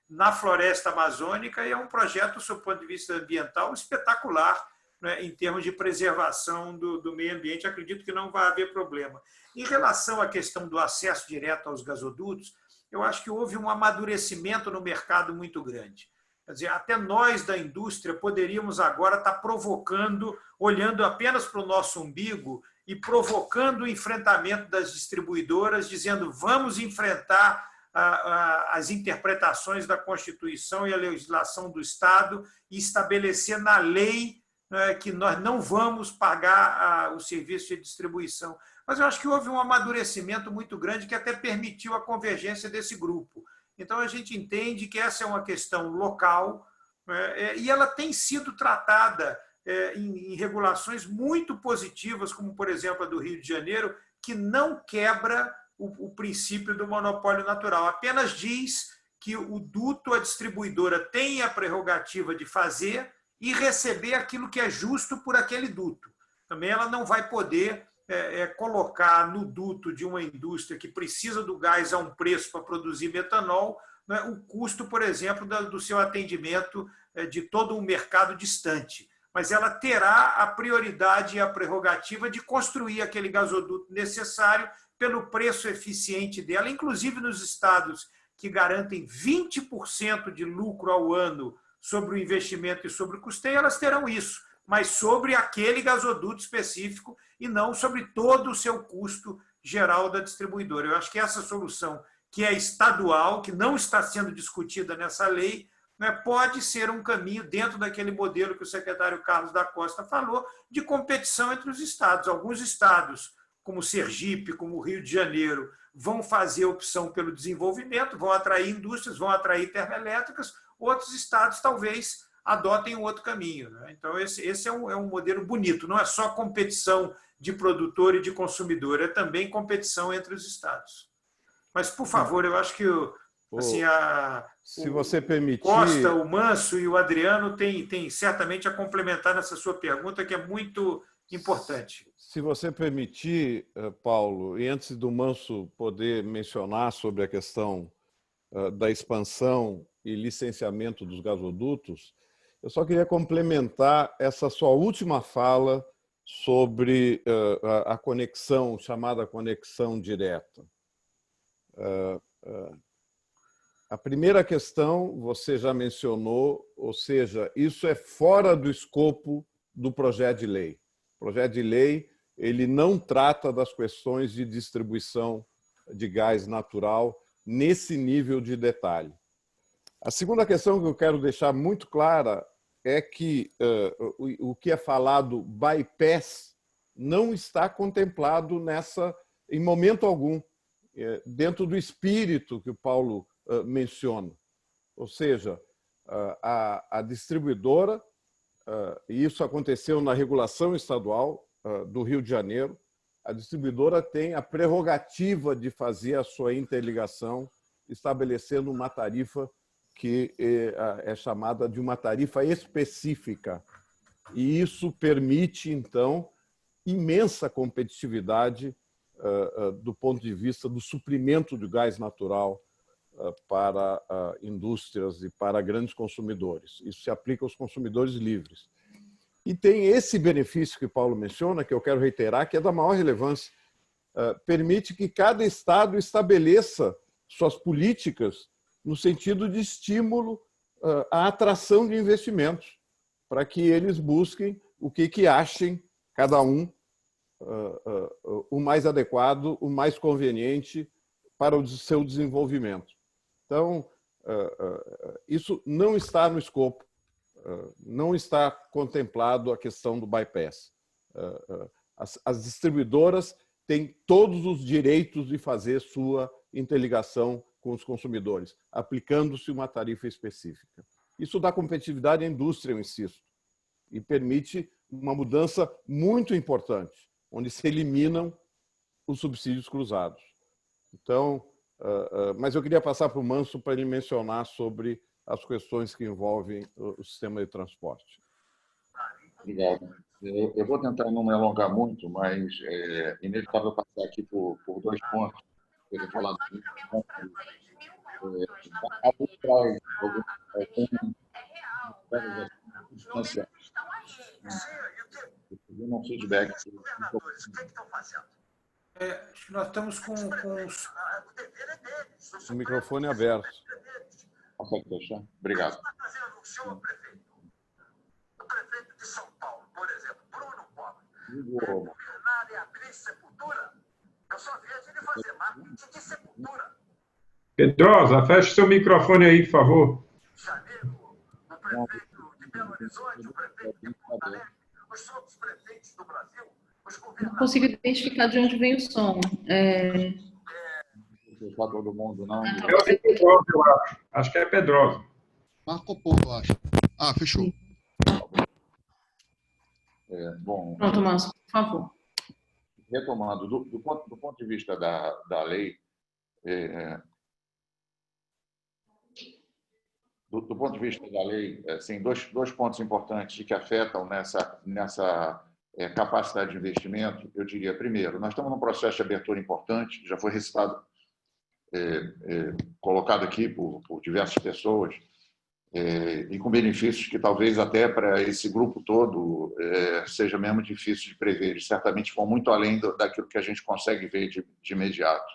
na floresta amazônica, e é um projeto, do seu ponto de vista ambiental, espetacular, em termos de preservação do meio ambiente. Acredito que não vai haver problema. Em relação à questão do acesso direto aos gasodutos, eu acho que houve um amadurecimento no mercado muito grande. Quer dizer, até nós da indústria poderíamos agora estar provocando, olhando apenas para o nosso umbigo e provocando o enfrentamento das distribuidoras, dizendo: vamos enfrentar as interpretações da Constituição e a legislação do Estado e estabelecer na lei que nós não vamos pagar o serviço de distribuição. Mas eu acho que houve um amadurecimento muito grande que até permitiu a convergência desse grupo. Então, a gente entende que essa é uma questão local, e ela tem sido tratada em regulações muito positivas, como, por exemplo, a do Rio de Janeiro, que não quebra o princípio do monopólio natural, apenas diz que o duto, a distribuidora, tem a prerrogativa de fazer e receber aquilo que é justo por aquele duto. Também ela não vai poder colocar no duto de uma indústria que precisa do gás a um preço para produzir metanol, né, o custo, por exemplo, do seu atendimento de todo um mercado distante. Mas ela terá a prioridade e a prerrogativa de construir aquele gasoduto necessário pelo preço eficiente dela, inclusive nos estados que garantem 20% de lucro ao ano sobre o investimento e sobre o custeio, elas terão isso, mas sobre aquele gasoduto específico e não sobre todo o seu custo geral da distribuidora. Eu acho que essa solução, que é estadual, que não está sendo discutida nessa lei, né, pode ser um caminho dentro daquele modelo que o secretário Carlos da Costa falou, de competição entre os estados. Alguns estados, como Sergipe, como o Rio de Janeiro, vão fazer opção pelo desenvolvimento, vão atrair indústrias, vão atrair termoelétricas, outros estados talvez adotem um outro caminho, né? Então, esse é um modelo bonito, não é só competição de produtor e de consumidor, é também competição entre os estados. Mas, por favor, eu acho que assim, se você permitir, Costa, o Manso e o Adriano têm certamente a complementar nessa sua pergunta, que é muito importante. Se você permitir, Paulo, e antes do Manso poder mencionar sobre a questão da expansão e licenciamento dos gasodutos, eu só queria complementar essa sua última fala sobre a conexão, chamada conexão direta. A primeira questão você já mencionou, ou seja, isso é fora do escopo do projeto de lei. O projeto de lei ele não trata das questões de distribuição de gás natural nesse nível de detalhe. A segunda questão que eu quero deixar muito clara é que o que é falado bypass não está contemplado em momento algum, dentro do espírito que o Paulo menciona. Ou seja, a distribuidora, e isso aconteceu na regulação estadual do Rio de Janeiro, a distribuidora tem a prerrogativa de fazer a sua interligação, estabelecendo uma tarifa que é chamada de uma tarifa específica. E isso permite, então, imensa competitividade do ponto de vista do suprimento de gás natural para indústrias e para grandes consumidores. Isso se aplica aos consumidores livres. E tem esse benefício que Paulo menciona, que eu quero reiterar, que é da maior relevância. Permite que cada estado estabeleça suas políticas no sentido de estímulo à atração de investimentos, para que eles busquem o que achem, cada um, o mais adequado, o mais conveniente para o seu desenvolvimento. Então, isso não está no escopo, não está contemplado a questão do bypass. As distribuidoras têm todos os direitos de fazer sua interligação com os consumidores, aplicando-se uma tarifa específica. Isso dá competitividade à indústria, eu insisto, e permite uma mudança muito importante, onde se eliminam os subsídios cruzados. Então, mas eu queria passar para o Manso para ele mencionar sobre as questões que envolvem o sistema de transporte. Obrigado. Eu vou tentar não me alongar muito, mas é inevitável passar aqui por dois pontos. Eu vou falar um feedback. Acho que nós estamos com o microfone aberto. Consegue fechar? Obrigado. O prefeito de São Paulo, por exemplo, Bruno Covas, governar e abrir sepultura, eu só vejo ele fazer marketing de sepultura. Pedrosa, feche seu microfone aí, por favor. Janeiro, o prefeito de Belo Horizonte, o prefeito de Porto Alegre, os outros prefeitos do Brasil, os governadores... Não consigo identificar de onde vem o som. fechar todo mundo, não. É o Pedrosa, eu acho. Acho que é Pedrosa. Marco Polo, eu acho. Ah, fechou. Bom, Pronto, Márcio, por favor. retomando, do ponto de vista da lei, do ponto de vista da lei, assim, dois pontos importantes que afetam nessa capacidade de investimento, eu diria, primeiro, nós estamos num processo de abertura importante, que já foi recitado, colocado aqui por diversas pessoas, e com benefícios que talvez até para esse grupo todo seja mesmo difícil de prever. Eles certamente vão muito além daquilo que a gente consegue ver de imediato.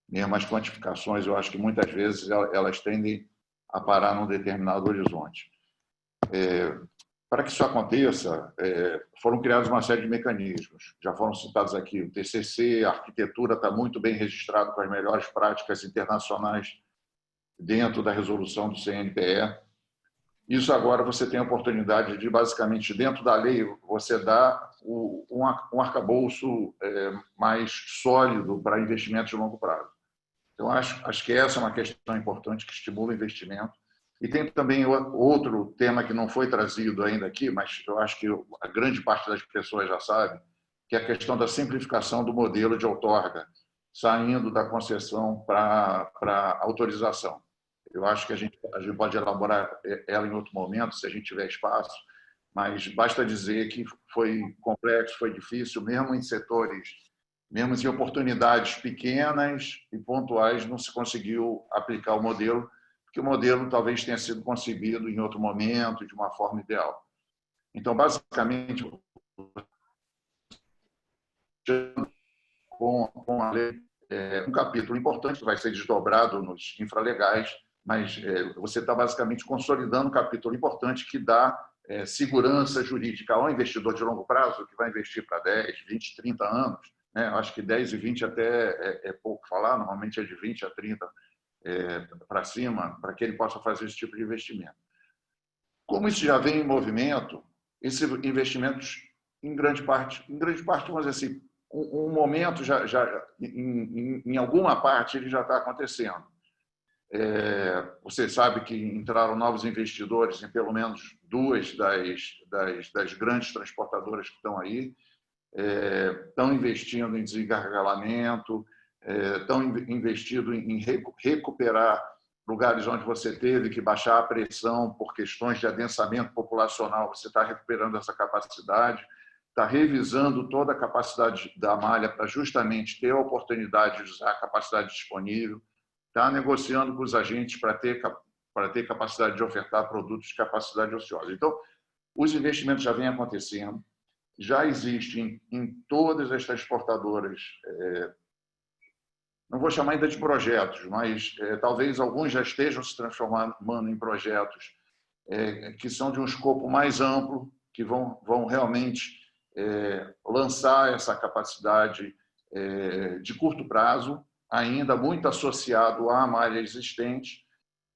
Mesmo as quantificações, eu acho que muitas vezes elas tendem a parar num determinado horizonte. Para que isso aconteça, foram criados uma série de mecanismos. Já foram citados aqui o TCC, a arquitetura está muito bem registrada com as melhores práticas internacionais dentro da resolução do CNPE. Isso agora você tem a oportunidade de, basicamente, dentro da lei, você dar um arcabouço mais sólido para investimentos de longo prazo. Então, acho que essa é uma questão importante que estimula o investimento. E tem também outro tema que não foi trazido ainda aqui, mas eu acho que a grande parte das pessoas já sabe, que é a questão da simplificação do modelo de outorga, saindo da concessão para autorização. Eu acho que a gente pode elaborar ela em outro momento, se a gente tiver espaço, mas basta dizer que foi complexo, foi difícil, mesmo em setores, mesmo em oportunidades pequenas e pontuais, não se conseguiu aplicar o modelo, porque o modelo talvez tenha sido concebido em outro momento, de uma forma ideal. Então, basicamente, com a lei, um capítulo importante que vai ser desdobrado nos infralegais, mas você está basicamente consolidando um capítulo importante que dá segurança jurídica ao investidor de longo prazo, que vai investir para 10, 20, 30 anos. Né? Acho que 10 e 20 até é pouco falar, normalmente é de 20 a 30 para cima, para que ele possa fazer esse tipo de investimento. Como isso já vem em movimento, esses investimentos, em grande parte, vamos dizer assim, um momento em alguma parte ele já está acontecendo. Você sabe que entraram novos investidores em pelo menos duas das grandes transportadoras que estão aí, estão investindo em desgargalamento, estão investindo em recuperar lugares onde você teve que baixar a pressão por questões de adensamento populacional, você está recuperando essa capacidade, está revisando toda a capacidade da malha para justamente ter a oportunidade de usar a capacidade disponível, está negociando com os agentes para ter capacidade de ofertar produtos de capacidade ociosa. Então, os investimentos já vêm acontecendo, já existem em todas as transportadoras, não vou chamar ainda de projetos, mas talvez alguns já estejam se transformando em projetos que são de um escopo mais amplo, que vão realmente lançar essa capacidade de curto prazo, ainda muito associado à malha existente,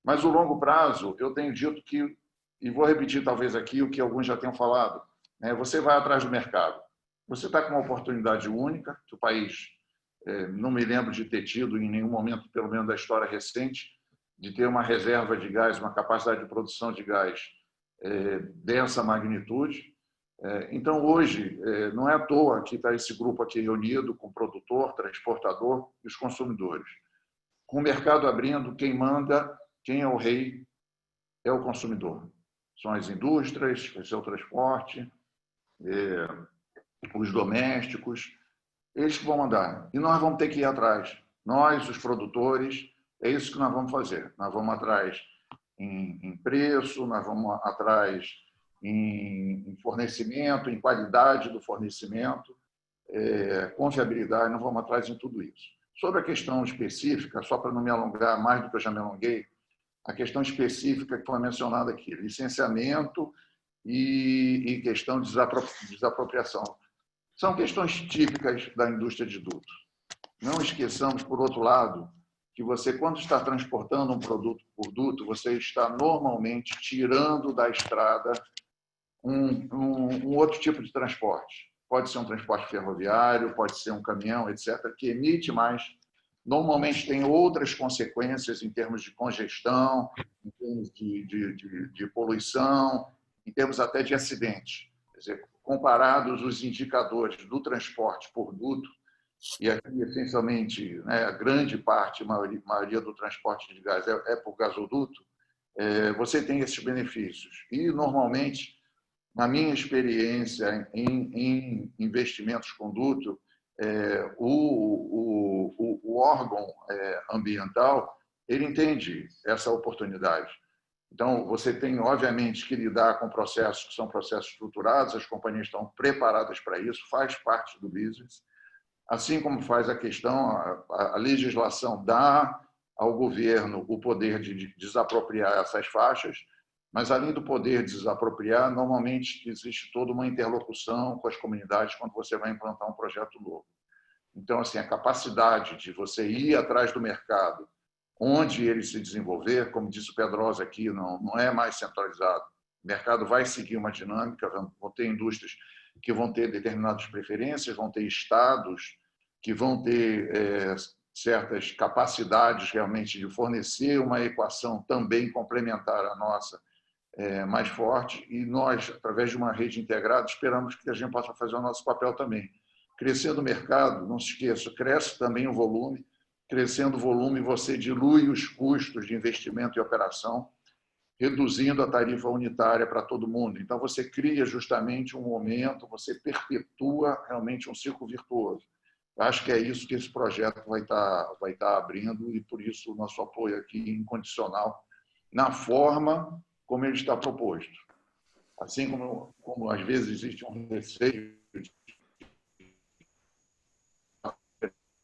mas o longo prazo, eu tenho dito que, e vou repetir talvez aqui o que alguns já tenham falado, você vai atrás do mercado. Você está com uma oportunidade única, que o país não me lembro de ter tido em nenhum momento, pelo menos da história recente, de ter uma reserva de gás, uma capacidade de produção de gás dessa magnitude. Então, hoje, não é à toa que está esse grupo aqui reunido com o produtor, transportador e os consumidores. Com o mercado abrindo, quem manda, quem é o rei, é o consumidor. São as indústrias, o seu transporte, os domésticos, eles que vão mandar. E nós vamos ter que ir atrás. Nós, os produtores, é isso que nós vamos fazer. Nós vamos atrás em preço, nós vamos atrás em fornecimento, em qualidade do fornecimento, confiabilidade, nós vamos atrás em tudo isso. Sobre a questão específica, só para não me alongar mais do que eu já me alonguei, a questão específica que foi mencionada aqui, licenciamento e questão de desapropriação. São questões típicas da indústria de duto. Não esqueçamos, por outro lado, que você, quando está transportando um produto por duto, você está normalmente tirando da estrada um outro tipo de transporte. Pode ser um transporte ferroviário, pode ser um caminhão, etc., que emite mais normalmente tem outras consequências em termos de congestão, em termos de poluição, em termos até de acidente. Quer dizer, comparados os indicadores do transporte por duto, e aqui, essencialmente, né, a grande parte, a maioria do transporte de gás é por gasoduto, você tem esses benefícios. E, normalmente, na minha experiência em investimentos com duto, o órgão ambiental ele entende essa oportunidade. Então, você tem, obviamente, que lidar com processos que são processos estruturados, as companhias estão preparadas para isso, faz parte do business, assim como faz a questão, a legislação dá ao governo o poder de desapropriar essas faixas, mas, além do poder de desapropriar, normalmente existe toda uma interlocução com as comunidades quando você vai implantar um projeto novo. Então, assim, a capacidade de você ir atrás do mercado, onde ele se desenvolver, como disse o Pedrosa aqui, não é mais centralizado. O mercado vai seguir uma dinâmica, vão ter indústrias que vão ter determinadas preferências, vão ter estados que vão ter certas capacidades realmente de fornecer uma equação também complementar à nossa, mais forte, e nós, através de uma rede integrada, esperamos que a gente possa fazer o nosso papel também. Crescendo o mercado, não se esqueça, cresce também o volume, crescendo o volume você dilui os custos de investimento e operação, reduzindo a tarifa unitária para todo mundo. Então, você cria justamente um momento, você perpetua realmente um ciclo virtuoso. Acho que é isso que esse projeto vai estar abrindo, e por isso o nosso apoio aqui incondicional na forma como ele está proposto. Assim como às vezes existe um receio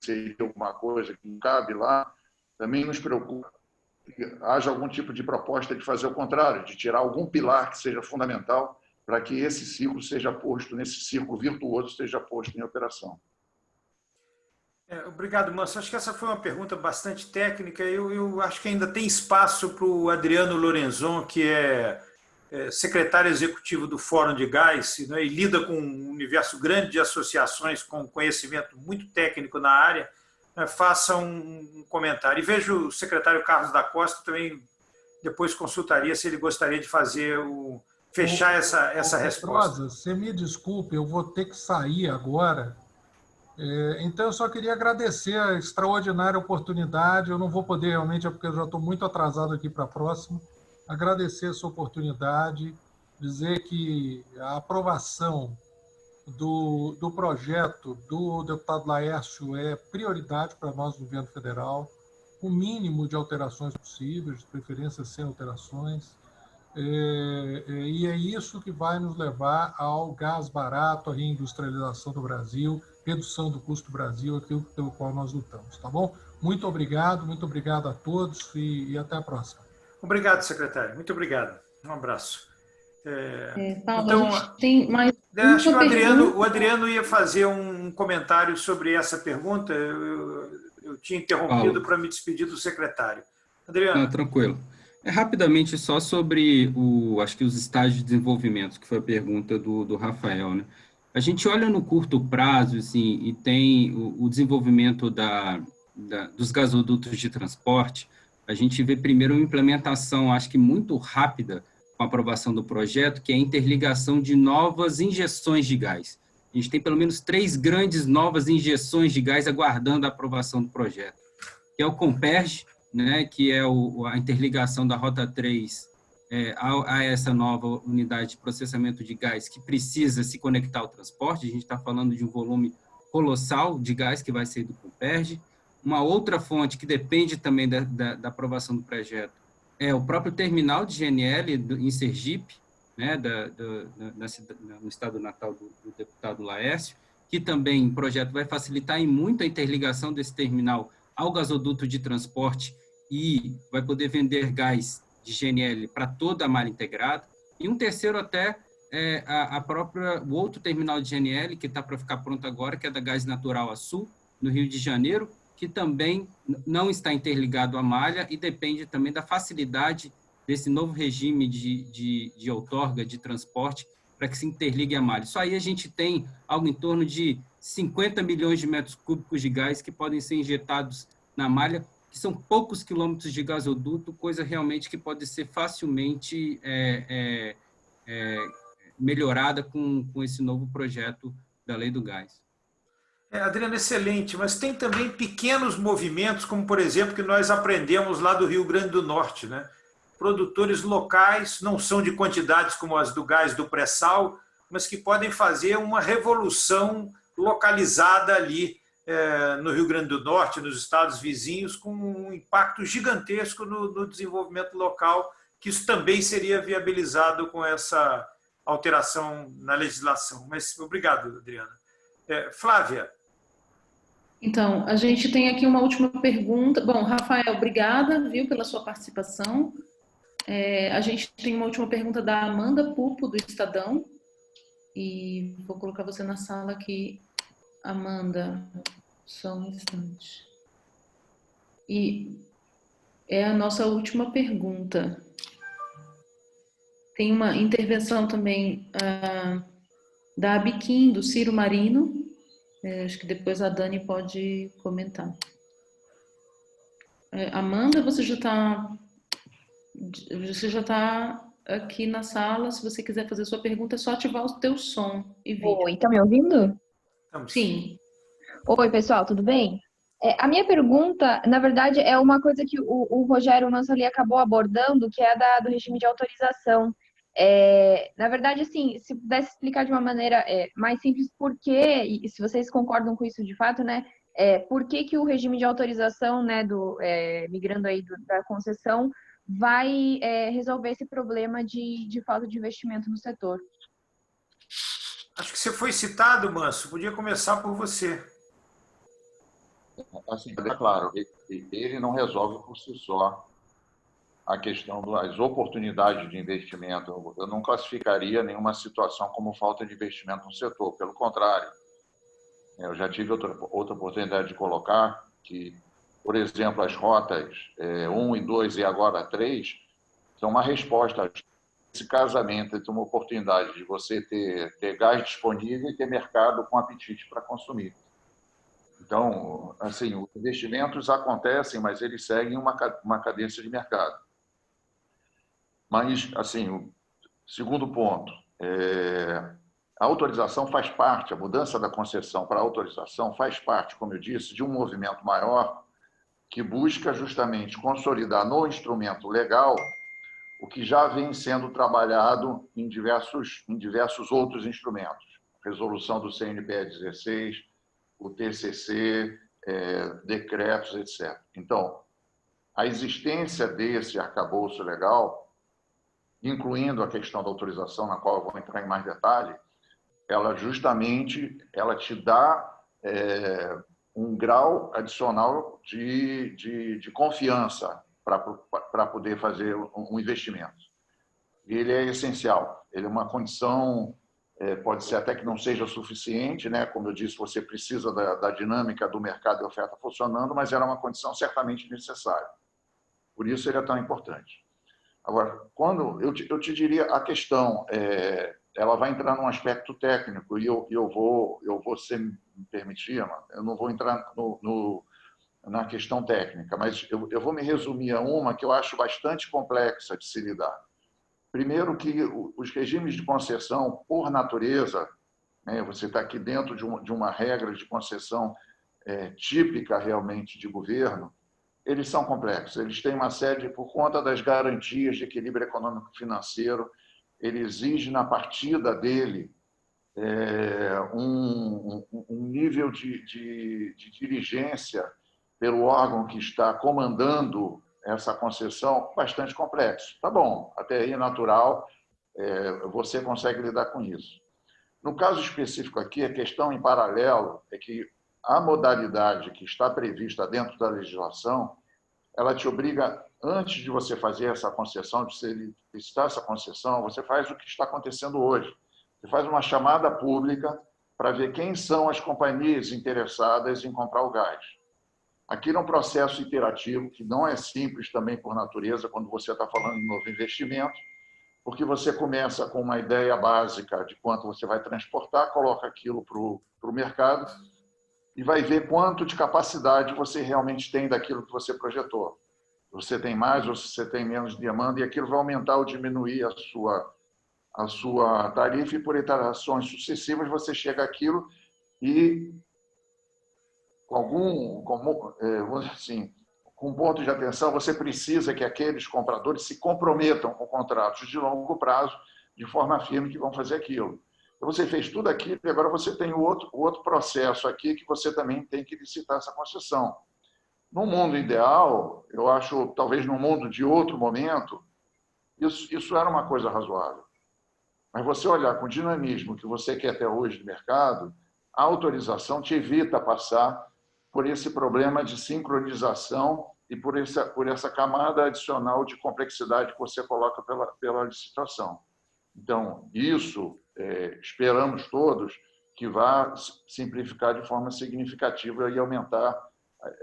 de alguma coisa que não cabe lá, também nos preocupa que haja algum tipo de proposta de fazer o contrário, de tirar algum pilar que seja fundamental para que esse ciclo seja posto, nesse ciclo virtuoso, seja posto em operação. Obrigado, Manso. Acho que essa foi uma pergunta bastante técnica. Eu acho que ainda tem espaço para o Adriano Lorenzon, que é secretário executivo do Fórum de Gás, né, e lida com um universo grande de associações com conhecimento muito técnico na área, né, faça um comentário. E vejo o secretário Carlos da Costa também, depois consultaria se ele gostaria de fechar essa resposta. Você me desculpe, eu vou ter que sair agora. Então, eu só queria agradecer a extraordinária oportunidade. Eu não vou poder realmente, porque eu já estou muito atrasado aqui para a próxima. Agradecer essa oportunidade, dizer que a aprovação do projeto do deputado Laércio é prioridade para nós, do governo federal, o mínimo de alterações possíveis, de preferência sem alterações. E é isso que vai nos levar ao gás barato, à reindustrialização do Brasil, redução do custo do Brasil, aquilo pelo qual nós lutamos. Tá bom? Muito obrigado a todos e até a próxima. Obrigado, secretário. Muito obrado. Um abraço. Paulo, então, a gente tem mais acho que o Adriano ia fazer um comentário sobre essa pergunta. Eu tinha interrompido para me despedir do secretário. Adriano. Não, tranquilo. Rapidamente, só sobre acho que os estágios de desenvolvimento, que foi a pergunta do Rafael, né? A gente olha no curto prazo, assim, e tem o desenvolvimento dos gasodutos de transporte. A gente vê primeiro uma implementação, acho que muito rápida, com a aprovação do projeto, que é a interligação de novas injeções de gás. A gente tem pelo menos 3 grandes novas injeções de gás aguardando a aprovação do projeto, que é o Comperge, né, que é a interligação da Rota 3 a essa nova unidade de processamento de gás que precisa se conectar ao transporte. A gente está falando de um volume colossal de gás que vai sair do Comperge. Uma outra fonte que depende também da aprovação do projeto é o próprio terminal de GNL em Sergipe, né, no estado natal do deputado Laércio, que também o projeto vai facilitar em muito a interligação desse terminal ao gasoduto de transporte e vai poder vender gás de GNL para toda a malha integrada. E um terceiro até o outro terminal de GNL, que está para ficar pronto agora, que é da Gás Natural Sul, no Rio de Janeiro, que também não está interligado à malha e depende também da facilidade desse novo regime de outorga de transporte para que se interligue à malha. Isso aí a gente tem algo em torno de 50 milhões de metros cúbicos de gás que podem ser injetados na malha, que são poucos quilômetros de gasoduto, coisa realmente que pode ser facilmente melhorada com esse novo projeto da Lei do Gás. Adriano, excelente, mas tem também pequenos movimentos, como, por exemplo, que nós aprendemos lá do Rio Grande do Norte, né? Produtores locais, não são de quantidades como as do gás do pré-sal, mas que podem fazer uma revolução localizada ali no Rio Grande do Norte, nos estados vizinhos, com um impacto gigantesco no desenvolvimento local, que isso também seria viabilizado com essa alteração na legislação. Mas obrigado, Adriana. Flávia. Então, a gente tem aqui uma última pergunta. Bom, Rafael, obrigada, viu, pela sua participação. A gente tem uma última pergunta da Amanda Pupo, do Estadão. E vou colocar você na sala aqui, Amanda, só um instante. E é a nossa última pergunta. Tem uma intervenção também da Abiquim, do Ciro Marino. Acho que depois a Dani pode comentar. Amanda, você já está aqui na sala. Se você quiser fazer sua pergunta, é só ativar o teu som e vídeo. Oi, tá me ouvindo? Sim. Oi, pessoal, tudo bem? A minha pergunta, na verdade, é uma coisa que o Rogério Mansoli acabou abordando, que é do regime de autorização. Na verdade, assim, se pudesse explicar de uma maneira mais simples por quê, e se vocês concordam com isso de fato, né? Por que o regime de autorização, né, migrando aí da concessão, vai resolver esse problema de falta de investimento no setor? Acho que você foi citado, Manso. Podia começar por você. Assim, é claro, ele não resolve por si só a questão das oportunidades de investimento. Eu não classificaria nenhuma situação como falta de investimento no setor, pelo contrário. Eu já tive outra oportunidade de colocar que, por exemplo, as rotas 1 e 2 e agora 3 são uma resposta a esse casamento entre uma oportunidade de você ter gás disponível e ter mercado com apetite para consumir. Então, assim, os investimentos acontecem, mas eles seguem uma cadência de mercado. Mas, assim, o segundo ponto, a autorização faz parte, a mudança da concessão para a autorização faz parte, como eu disse, de um movimento maior que busca justamente consolidar no instrumento legal o que já vem sendo trabalhado em diversos outros instrumentos. Resolução do CNPE 16, o TCC, decretos, etc. Então, a existência desse arcabouço legal, incluindo a questão da autorização, na qual eu vou entrar em mais detalhe, ela te dá um grau adicional de confiança para poder fazer um investimento. Ele é essencial, ele é uma condição, pode ser até que não seja suficiente, né? Como eu disse, você precisa da dinâmica do mercado e oferta funcionando, mas era uma condição certamente necessária. Por isso ele é tão importante. Agora, quando eu te diria, a questão, ela vai entrar num aspecto técnico, e eu vou, se me permitir, eu não vou entrar na questão técnica, mas eu vou me resumir a uma que eu acho bastante complexa de se lidar. Primeiro que os regimes de concessão, por natureza, né, você está aqui dentro de uma regra de concessão típica realmente de governo, eles são complexos. Eles têm uma série, por conta das garantias de equilíbrio econômico-financeiro, ele exige na partida dele um nível de diligência pelo órgão que está comandando essa concessão bastante complexo. Tá bom, até aí é natural, você consegue lidar com isso. No caso específico aqui, a questão em paralelo é que a modalidade que está prevista dentro da legislação, ela te obriga, antes de você fazer essa concessão, de você licitar essa concessão, você faz o que está acontecendo hoje. Você faz uma chamada pública para ver quem são as companhias interessadas em comprar o gás. Aqui é um processo iterativo, que não é simples também por natureza, quando você está falando de novo investimento, porque você começa com uma ideia básica de quanto você vai transportar, coloca aquilo para o mercado, e vai ver quanto de capacidade você realmente tem daquilo que você projetou. Você tem mais ou você tem menos demanda, e aquilo vai aumentar ou diminuir a sua tarifa, e por iterações sucessivas você chega àquilo e com um ponto de atenção, você precisa que aqueles compradores se comprometam com contratos de longo prazo, de forma firme, que vão fazer aquilo. Então, você fez tudo aquilo e agora você tem o outro processo aqui que você também tem que licitar essa concessão. No mundo ideal, eu acho, talvez no mundo de outro momento, isso era uma coisa razoável. Mas você olhar com o dinamismo que você quer ter hoje no mercado, a autorização te evita passar por esse problema de sincronização e por essa camada adicional de complexidade que você coloca pela licitação. Então, isso, esperamos todos que vá simplificar de forma significativa e aumentar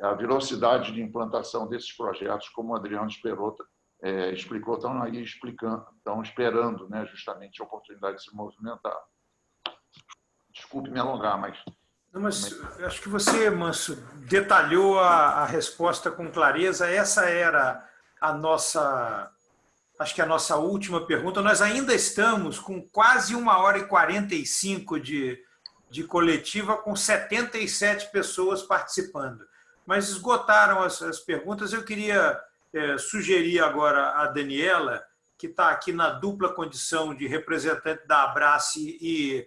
a velocidade de implantação desses projetos, como o Adriano explicou, estão esperando, né, justamente a oportunidade de se movimentar. Desculpe me alongar, mas... Não, mas acho que você, Manso, detalhou a resposta com clareza. Essa era a nossa última pergunta. Nós ainda estamos com quase 1h45 de coletiva, com 77 pessoas participando. Mas esgotaram as perguntas. Eu queria sugerir agora a Daniela, que está aqui na dupla condição de representante da Abrace e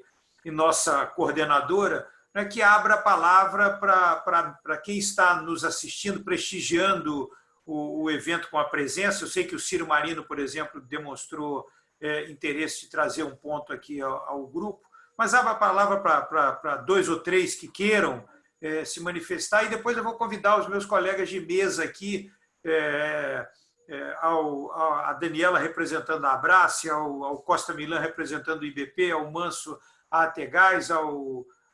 nossa coordenadora, que abra a palavra para quem está nos assistindo, prestigiando o evento com a presença. Eu sei que o Ciro Marino, por exemplo, demonstrou interesse de trazer um ponto aqui ao grupo, mas abra a palavra para 2 ou 3 que queiram se manifestar, e depois eu vou convidar os meus colegas de mesa aqui, a Daniela representando a Abrace, ao Costa Milan representando o IBP, ao Manso, a ATGás,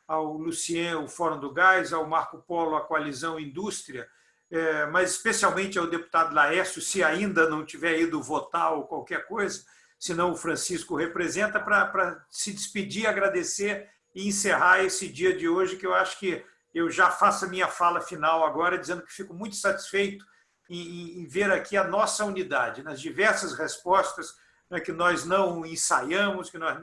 ao Lucien, o Fórum do Gás, ao Marco Polo, a Coalizão Indústria, mas especialmente ao deputado Laércio, se ainda não tiver ido votar ou qualquer coisa, senão o Francisco representa, para se despedir, agradecer e encerrar esse dia de hoje, que eu acho que eu já faço a minha fala final agora, dizendo que fico muito satisfeito em ver aqui a nossa unidade, nas diversas respostas, que nós não ensaiamos, que nós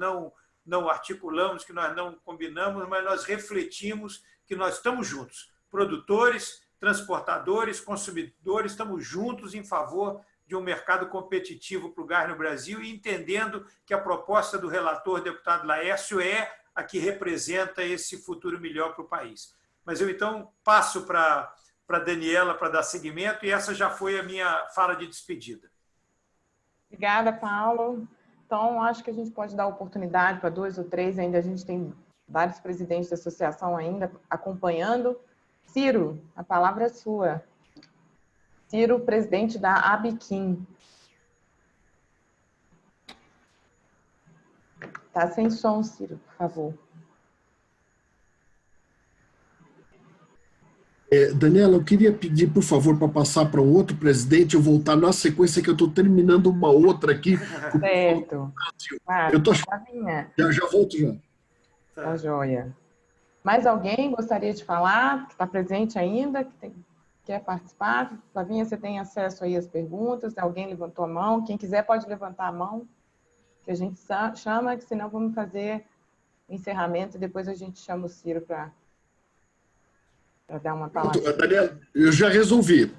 não articulamos, que nós não combinamos, mas nós refletimos que nós estamos juntos. Produtores, transportadores, consumidores, estamos juntos em favor de um mercado competitivo para o gás no Brasil, e entendendo que a proposta do relator, deputado Laércio, é a que representa esse futuro melhor para o país. Mas eu, então, passo para a Daniela para dar seguimento, e essa já foi a minha fala de despedida. Obrigada, Paulo. Então, acho que a gente pode dar oportunidade para 2 ou 3, ainda a gente tem vários presidentes da associação ainda acompanhando. Ciro, a palavra é sua. Ciro, presidente da Abiquim. Está sem som, Ciro, por favor. Daniela, eu queria pedir, por favor, para passar para um outro presidente, eu voltar na sequência, que eu estou terminando uma outra aqui. Certo. Eu estou... Já volto já. Tá joia. Mais alguém gostaria de falar, que está presente ainda, que quer participar? Flavinha, você tem acesso aí às perguntas? Alguém levantou a mão? Quem quiser pode levantar a mão, que a gente chama, que senão vamos fazer o encerramento e depois a gente chama o Ciro para dar uma palavra. Daniela, eu já resolvi.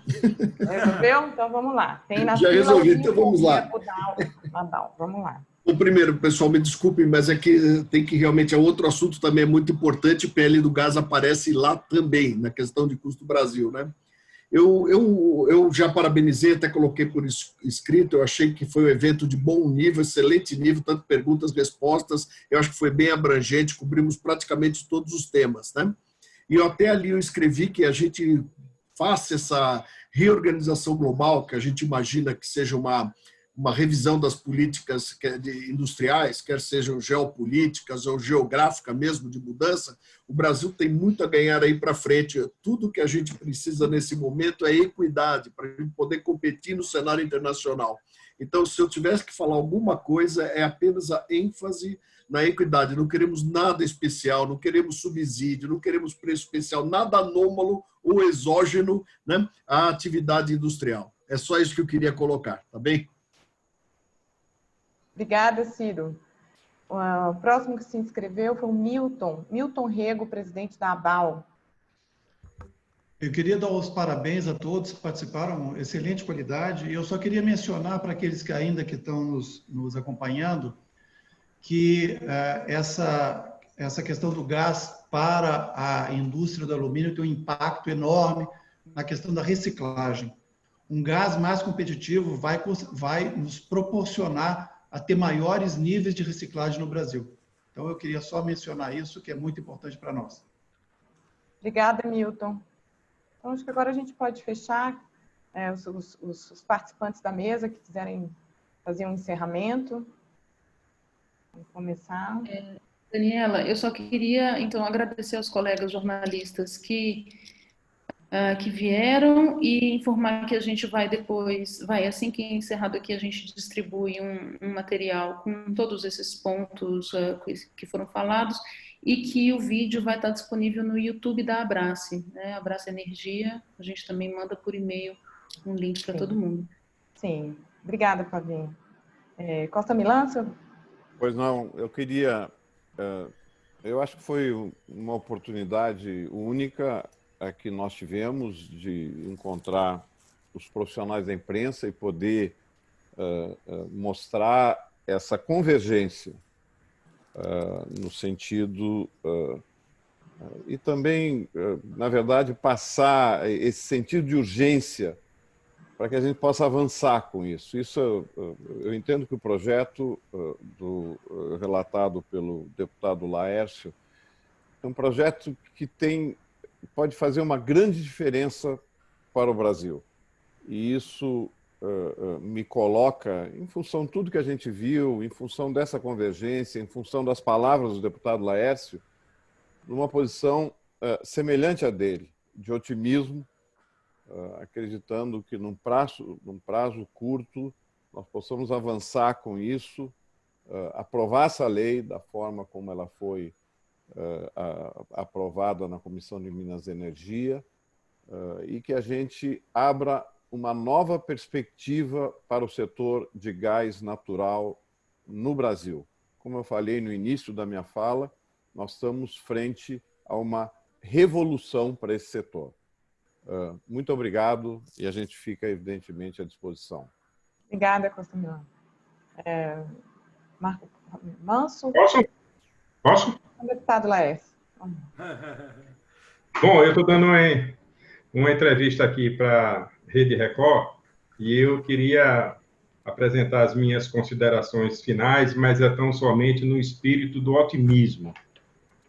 Resolveu? Então vamos lá. Tem na já resolvi, então vamos lá. Vamos lá. O primeiro, pessoal, me desculpem, mas é que tem que realmente, outro assunto também é muito importante, PL do gás aparece lá também, na questão de custo Brasil, né? Eu já parabenizei, até coloquei por escrito, eu achei que foi um evento de bom nível, excelente nível, tanto perguntas, respostas, eu acho que foi bem abrangente, cobrimos praticamente todos os temas, né? E até ali eu escrevi que a gente faça essa reorganização global, que a gente imagina que seja uma revisão das políticas industriais, quer sejam geopolíticas ou geográfica mesmo, de mudança. O Brasil tem muito a ganhar aí para frente. Tudo que a gente precisa nesse momento é equidade, para a gente poder competir no cenário internacional. Então, se eu tivesse que falar alguma coisa, é apenas a ênfase na equidade. Não queremos nada especial, não queremos subsídio, não queremos preço especial, nada anômalo ou exógeno, né, à atividade industrial. É só isso que eu queria colocar, tá bem? Obrigada, Ciro. O próximo que se inscreveu foi o Milton Rego, presidente da ABAL. Eu queria dar os parabéns a todos que participaram, excelente qualidade, e eu só queria mencionar para aqueles que ainda que estão nos acompanhando, que essa questão do gás para a indústria do alumínio tem um impacto enorme na questão da reciclagem. Um gás mais competitivo vai nos proporcionar a ter maiores níveis de reciclagem no Brasil. Então, eu queria só mencionar isso, que é muito importante para nós. Obrigada, Milton. Então, acho que agora a gente pode fechar os participantes da mesa que quiserem fazer um encerramento. Vamos começar. Daniela, eu só queria, então, agradecer aos colegas jornalistas que vieram e informar que a gente vai depois, assim que encerrado aqui, a gente distribui um material com todos esses pontos que foram falados e que o vídeo vai estar disponível no YouTube da Abrace, né? Abrace Energia, a gente também manda por e-mail um link para todo mundo. Sim, obrigada, Flavinha. Costa Milâncio? Pois não, eu queria... eu acho que foi uma oportunidade única que nós tivemos de encontrar os profissionais da imprensa e poder mostrar essa convergência no sentido e também, na verdade, passar esse sentido de urgência para que a gente possa avançar com isso. Isso eu entendo que o projeto relatado pelo deputado Laércio é um projeto que pode fazer uma grande diferença para o Brasil. E isso me coloca, em função de tudo que a gente viu, em função dessa convergência, em função das palavras do deputado Laércio, numa posição semelhante à dele, de otimismo, acreditando que num prazo curto nós possamos avançar com isso, aprovar essa lei da forma como ela foi aprovada na Comissão de Minas e Energia e que a gente abra uma nova perspectiva para o setor de gás natural no Brasil. Como eu falei no início da minha fala, nós estamos frente a uma revolução para esse setor. Muito obrigado e a gente fica, evidentemente, à disposição. Obrigada, Costa Milano. Marco Manso? Posso? O deputado Laércio. Bom, eu estou dando uma entrevista aqui para a Rede Record e eu queria apresentar as minhas considerações finais, mas é tão somente no espírito do otimismo.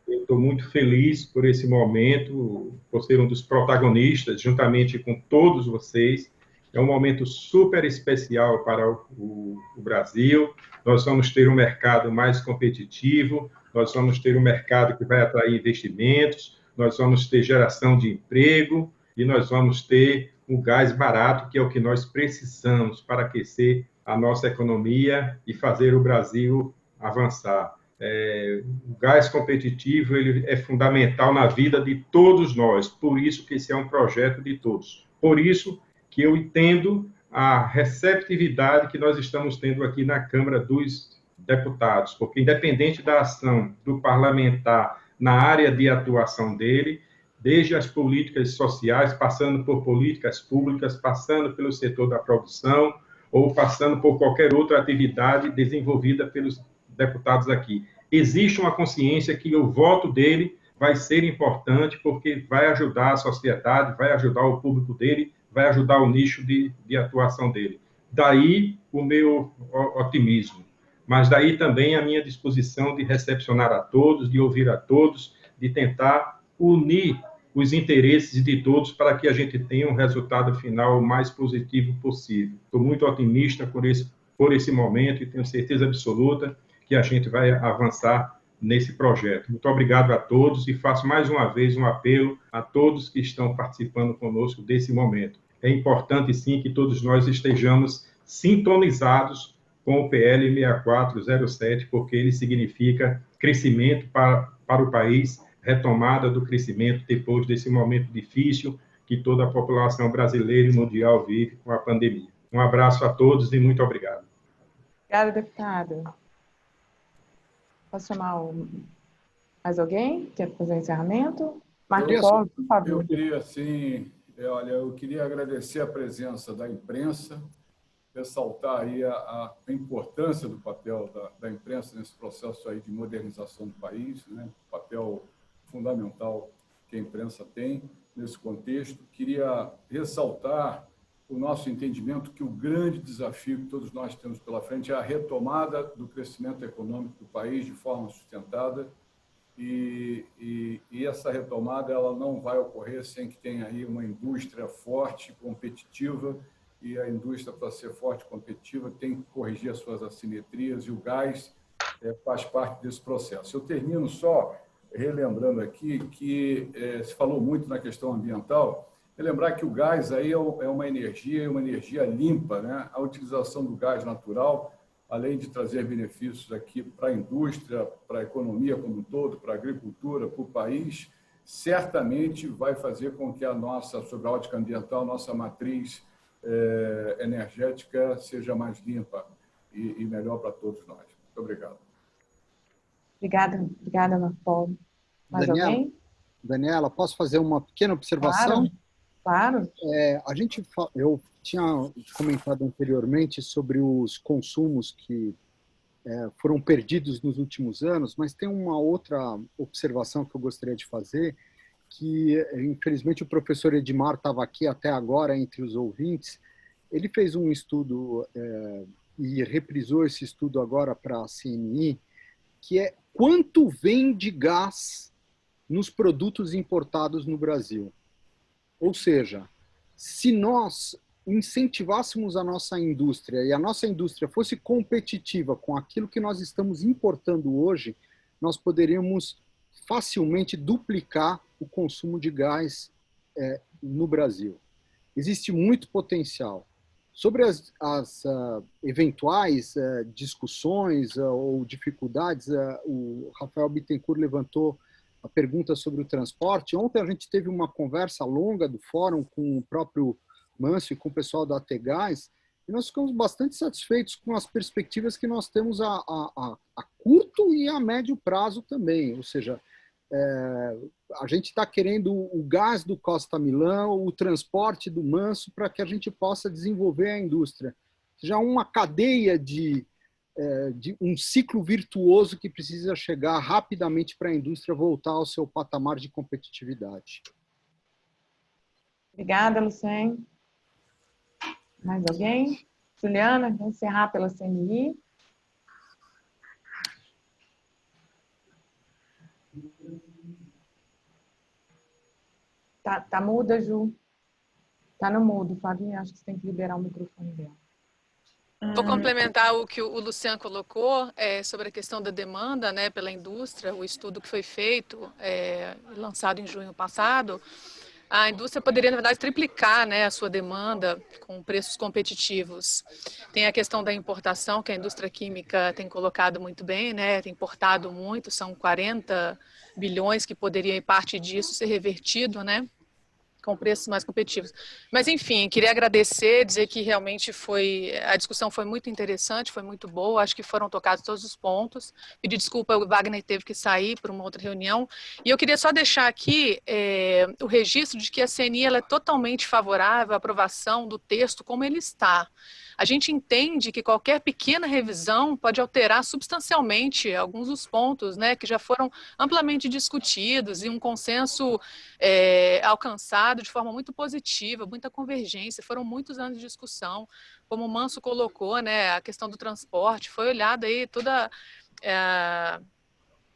Eu estou muito feliz por esse momento, por ser um dos protagonistas, juntamente com todos vocês. É um momento super especial para o Brasil. Nós vamos ter um mercado mais competitivo, nós vamos ter um mercado que vai atrair investimentos, nós vamos ter geração de emprego e nós vamos ter um gás barato, que é o que nós precisamos para aquecer a nossa economia e fazer o Brasil avançar. O gás competitivo ele é fundamental na vida de todos nós, por isso que esse é um projeto de todos. Por isso que eu entendo a receptividade que nós estamos tendo aqui na Câmara dos Deputados, porque independente da ação do parlamentar na área de atuação dele, desde as políticas sociais, passando por políticas públicas, passando pelo setor da produção, ou passando por qualquer outra atividade desenvolvida pelos deputados aqui. Existe uma consciência que o voto dele vai ser importante, porque vai ajudar a sociedade, vai ajudar o público dele, vai ajudar o nicho de atuação dele. Daí o meu otimismo, mas daí também a minha disposição de recepcionar a todos, de ouvir a todos, de tentar unir os interesses de todos para que a gente tenha um resultado final o mais positivo possível. Estou muito otimista por esse momento e tenho certeza absoluta que a gente vai avançar nesse projeto. Muito obrigado a todos e faço mais uma vez um apelo a todos que estão participando conosco desse momento. É importante, sim, que todos nós estejamos sintonizados com o PL 6407, porque ele significa crescimento para o país, retomada do crescimento depois desse momento difícil que toda a população brasileira e mundial vive com a pandemia. Um abraço a todos e muito obrigado. Obrigada, deputado. Posso chamar mais alguém? Quer fazer o encerramento? Marco Polo, por favor. Eu queria, sim, eu queria agradecer a presença da imprensa, ressaltar aí a importância do papel da imprensa nesse processo aí de modernização do país, né? O papel fundamental que a imprensa tem nesse contexto. Queria ressaltar o nosso entendimento que o grande desafio que todos nós temos pela frente é a retomada do crescimento econômico do país de forma sustentada, e essa retomada ela não vai ocorrer sem que tenha aí uma indústria forte, competitiva, e a indústria, para ser forte e competitiva, tem que corrigir as suas assimetrias, e o gás faz parte desse processo. Eu termino só relembrando aqui que se falou muito na questão ambiental, lembrar que o gás aí é uma energia limpa, né? A utilização do gás natural, além de trazer benefícios aqui para a indústria, para a economia como um todo, para a agricultura, para o país, certamente vai fazer com que a nossa, sob a ótica ambiental, nossa matriz energética seja mais limpa e melhor para todos nós. Muito obrigado. Obrigada, Marco Polo. Mais alguém? Daniela, posso fazer uma pequena observação? Claro. Eu tinha comentado anteriormente sobre os consumos que foram perdidos nos últimos anos, mas tem uma outra observação que eu gostaria de fazer, que infelizmente o professor Edmar estava aqui até agora entre os ouvintes. Ele fez um estudo e reprisou esse estudo agora para a CNI, que é quanto vem de gás nos produtos importados no Brasil. Ou seja, se nós incentivássemos a nossa indústria e a nossa indústria fosse competitiva com aquilo que nós estamos importando hoje, nós poderíamos facilmente duplicar o consumo de gás no Brasil. Existe muito potencial. Sobre as eventuais discussões ou dificuldades, o Rafael Bittencourt levantou a pergunta sobre o transporte. Ontem a gente teve uma conversa longa do fórum com o próprio Mâncio e com o pessoal da ATGás, e nós ficamos bastante satisfeitos com as perspectivas que nós temos a curto e a médio prazo também. Ou seja, a gente está querendo o gás do Costa Milão, o transporte do Manso, para que a gente possa desenvolver a indústria. Já uma cadeia de um ciclo virtuoso que precisa chegar rapidamente para a indústria voltar ao seu patamar de competitividade. Obrigada, Lucien. Mais alguém? Juliana, vamos encerrar pela CNI. Tá muda, Ju? Tá no mudo, Flavinha. Acho que você tem que liberar o microfone dela. Vou complementar o que o Luciano colocou sobre a questão da demanda, né, pela indústria, o estudo que foi feito, lançado em junho passado. A indústria poderia, na verdade, triplicar, né, a sua demanda com preços competitivos. Tem a questão da importação, que a indústria química tem colocado muito bem, né, tem importado muito, são 40 bilhões que poderia, em parte disso, ser revertido, né, com preços mais competitivos. Mas, enfim, queria agradecer, dizer que realmente a discussão foi muito interessante, foi muito boa, acho que foram tocados todos os pontos. Pedir desculpa, o Wagner teve que sair para uma outra reunião. E eu queria só deixar aqui o registro de que a CNI ela é totalmente favorável à aprovação do texto como ele está. A gente entende que qualquer pequena revisão pode alterar substancialmente alguns dos pontos, né, que já foram amplamente discutidos e um consenso alcançado de forma muito positiva, muita convergência, foram muitos anos de discussão, como o Manso colocou, né, a questão do transporte, foi olhada aí toda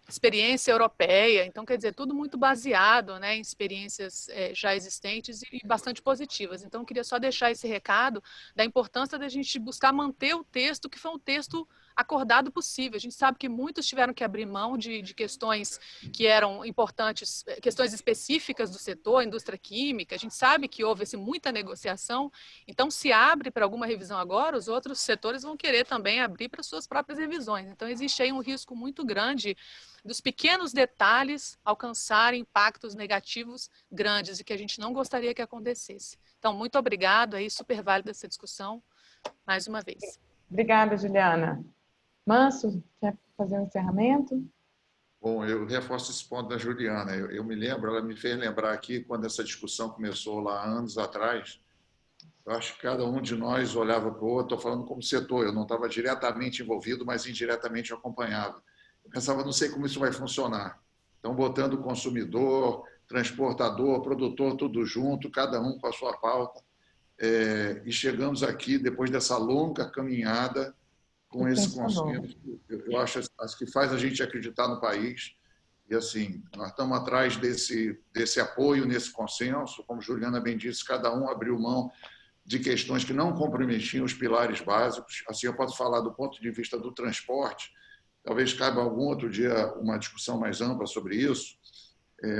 experiência europeia, então quer dizer, tudo muito baseado, né, em experiências já existentes e bastante positivas. Então eu queria só deixar esse recado da importância da gente buscar manter o texto, que foi um texto acordado possível. A gente sabe que muitos tiveram que abrir mão de questões que eram importantes, questões específicas do setor, indústria química. A gente sabe que houve muita negociação, então se abre para alguma revisão agora, os outros setores vão querer também abrir para suas próprias revisões. Então existe aí um risco muito grande dos pequenos detalhes alcançarem impactos negativos grandes e que a gente não gostaria que acontecesse. Então, muito obrigado, aí super válida essa discussão, mais uma vez. Obrigada, Juliana. Manso, quer fazer um encerramento? Bom, eu reforço esse ponto da Juliana. Eu me lembro, ela me fez lembrar aqui, quando essa discussão começou lá anos atrás, eu acho que cada um de nós olhava para o outro, estou falando como setor, eu não estava diretamente envolvido, mas indiretamente acompanhava. Eu pensava, não sei como isso vai funcionar. Então, botando o consumidor, transportador, produtor, tudo junto, cada um com a sua pauta. E chegamos aqui, depois dessa longa caminhada, com esse consenso, eu acho que faz a gente acreditar no país. E, assim, nós estamos atrás desse apoio, nesse consenso. Como Juliana bem disse, cada um abriu mão de questões que não comprometiam os pilares básicos. Assim, eu posso falar do ponto de vista do transporte, talvez caiba algum outro dia uma discussão mais ampla sobre isso.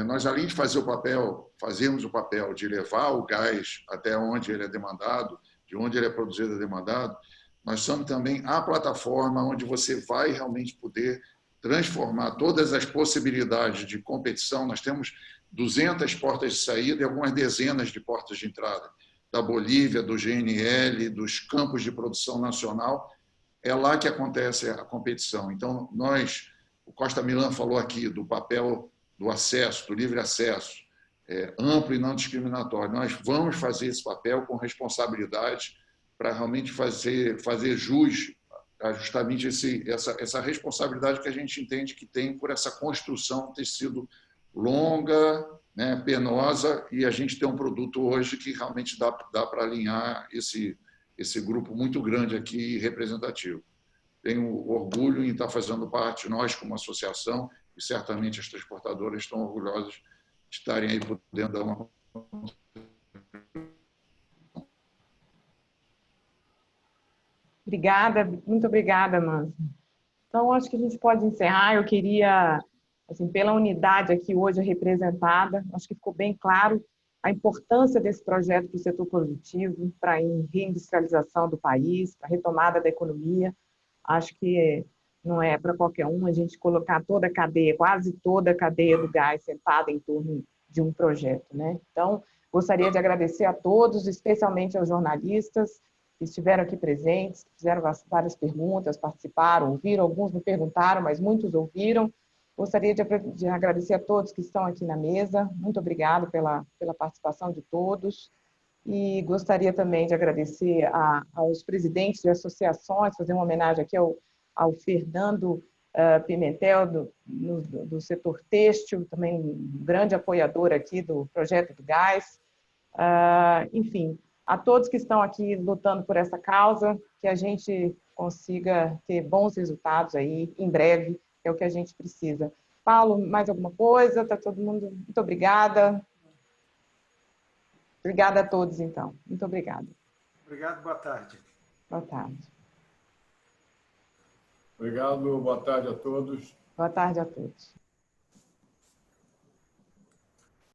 Nós, além de fazermos o papel de levar o gás até onde ele é demandado, de onde ele é produzido e demandado, nós somos também a plataforma onde você vai realmente poder transformar todas as possibilidades de competição. Nós temos 200 portas de saída e algumas dezenas de portas de entrada, da Bolívia, do GNL, dos campos de produção nacional. É lá que acontece a competição. Então, o Costa Millan falou aqui do papel do acesso, do livre acesso, amplo e não discriminatório. Nós vamos fazer esse papel com responsabilidade para realmente fazer jus a justamente essa responsabilidade que a gente entende que tem por essa construção ter sido longa, né, penosa, e a gente tem um produto hoje que realmente dá para alinhar esse grupo muito grande aqui representativo. Tenho orgulho em estar fazendo parte, nós como associação, e certamente as transportadoras estão orgulhosas de estarem aí podendo dar uma... Obrigada, muito obrigada, Manso. Então, acho que a gente pode encerrar. Eu queria, assim, pela unidade aqui hoje representada, acho que ficou bem claro a importância desse projeto para o setor produtivo, para a reindustrialização do país, para a retomada da economia. Acho que não é para qualquer um a gente colocar toda a cadeia, quase toda a cadeia do gás sentada em torno de um projeto, né? Então, gostaria de agradecer a todos, especialmente aos jornalistas que estiveram aqui presentes, que fizeram várias perguntas, participaram, ouviram, alguns não perguntaram, mas muitos ouviram. Gostaria de agradecer a todos que estão aqui na mesa. Muito obrigada pela participação de todos. E gostaria também de agradecer aos presidentes de associações, fazer uma homenagem aqui ao Fernando Pimentel, do setor têxtil, também um grande apoiador aqui do projeto do gás. Enfim, a todos que estão aqui lutando por essa causa, que a gente consiga ter bons resultados aí em breve, que é o que a gente precisa. Paulo, mais alguma coisa? Está todo mundo... Muito obrigada. Obrigada a todos, então. Muito obrigada. Obrigado, boa tarde. Boa tarde. Obrigado, boa tarde a todos. Boa tarde a todos.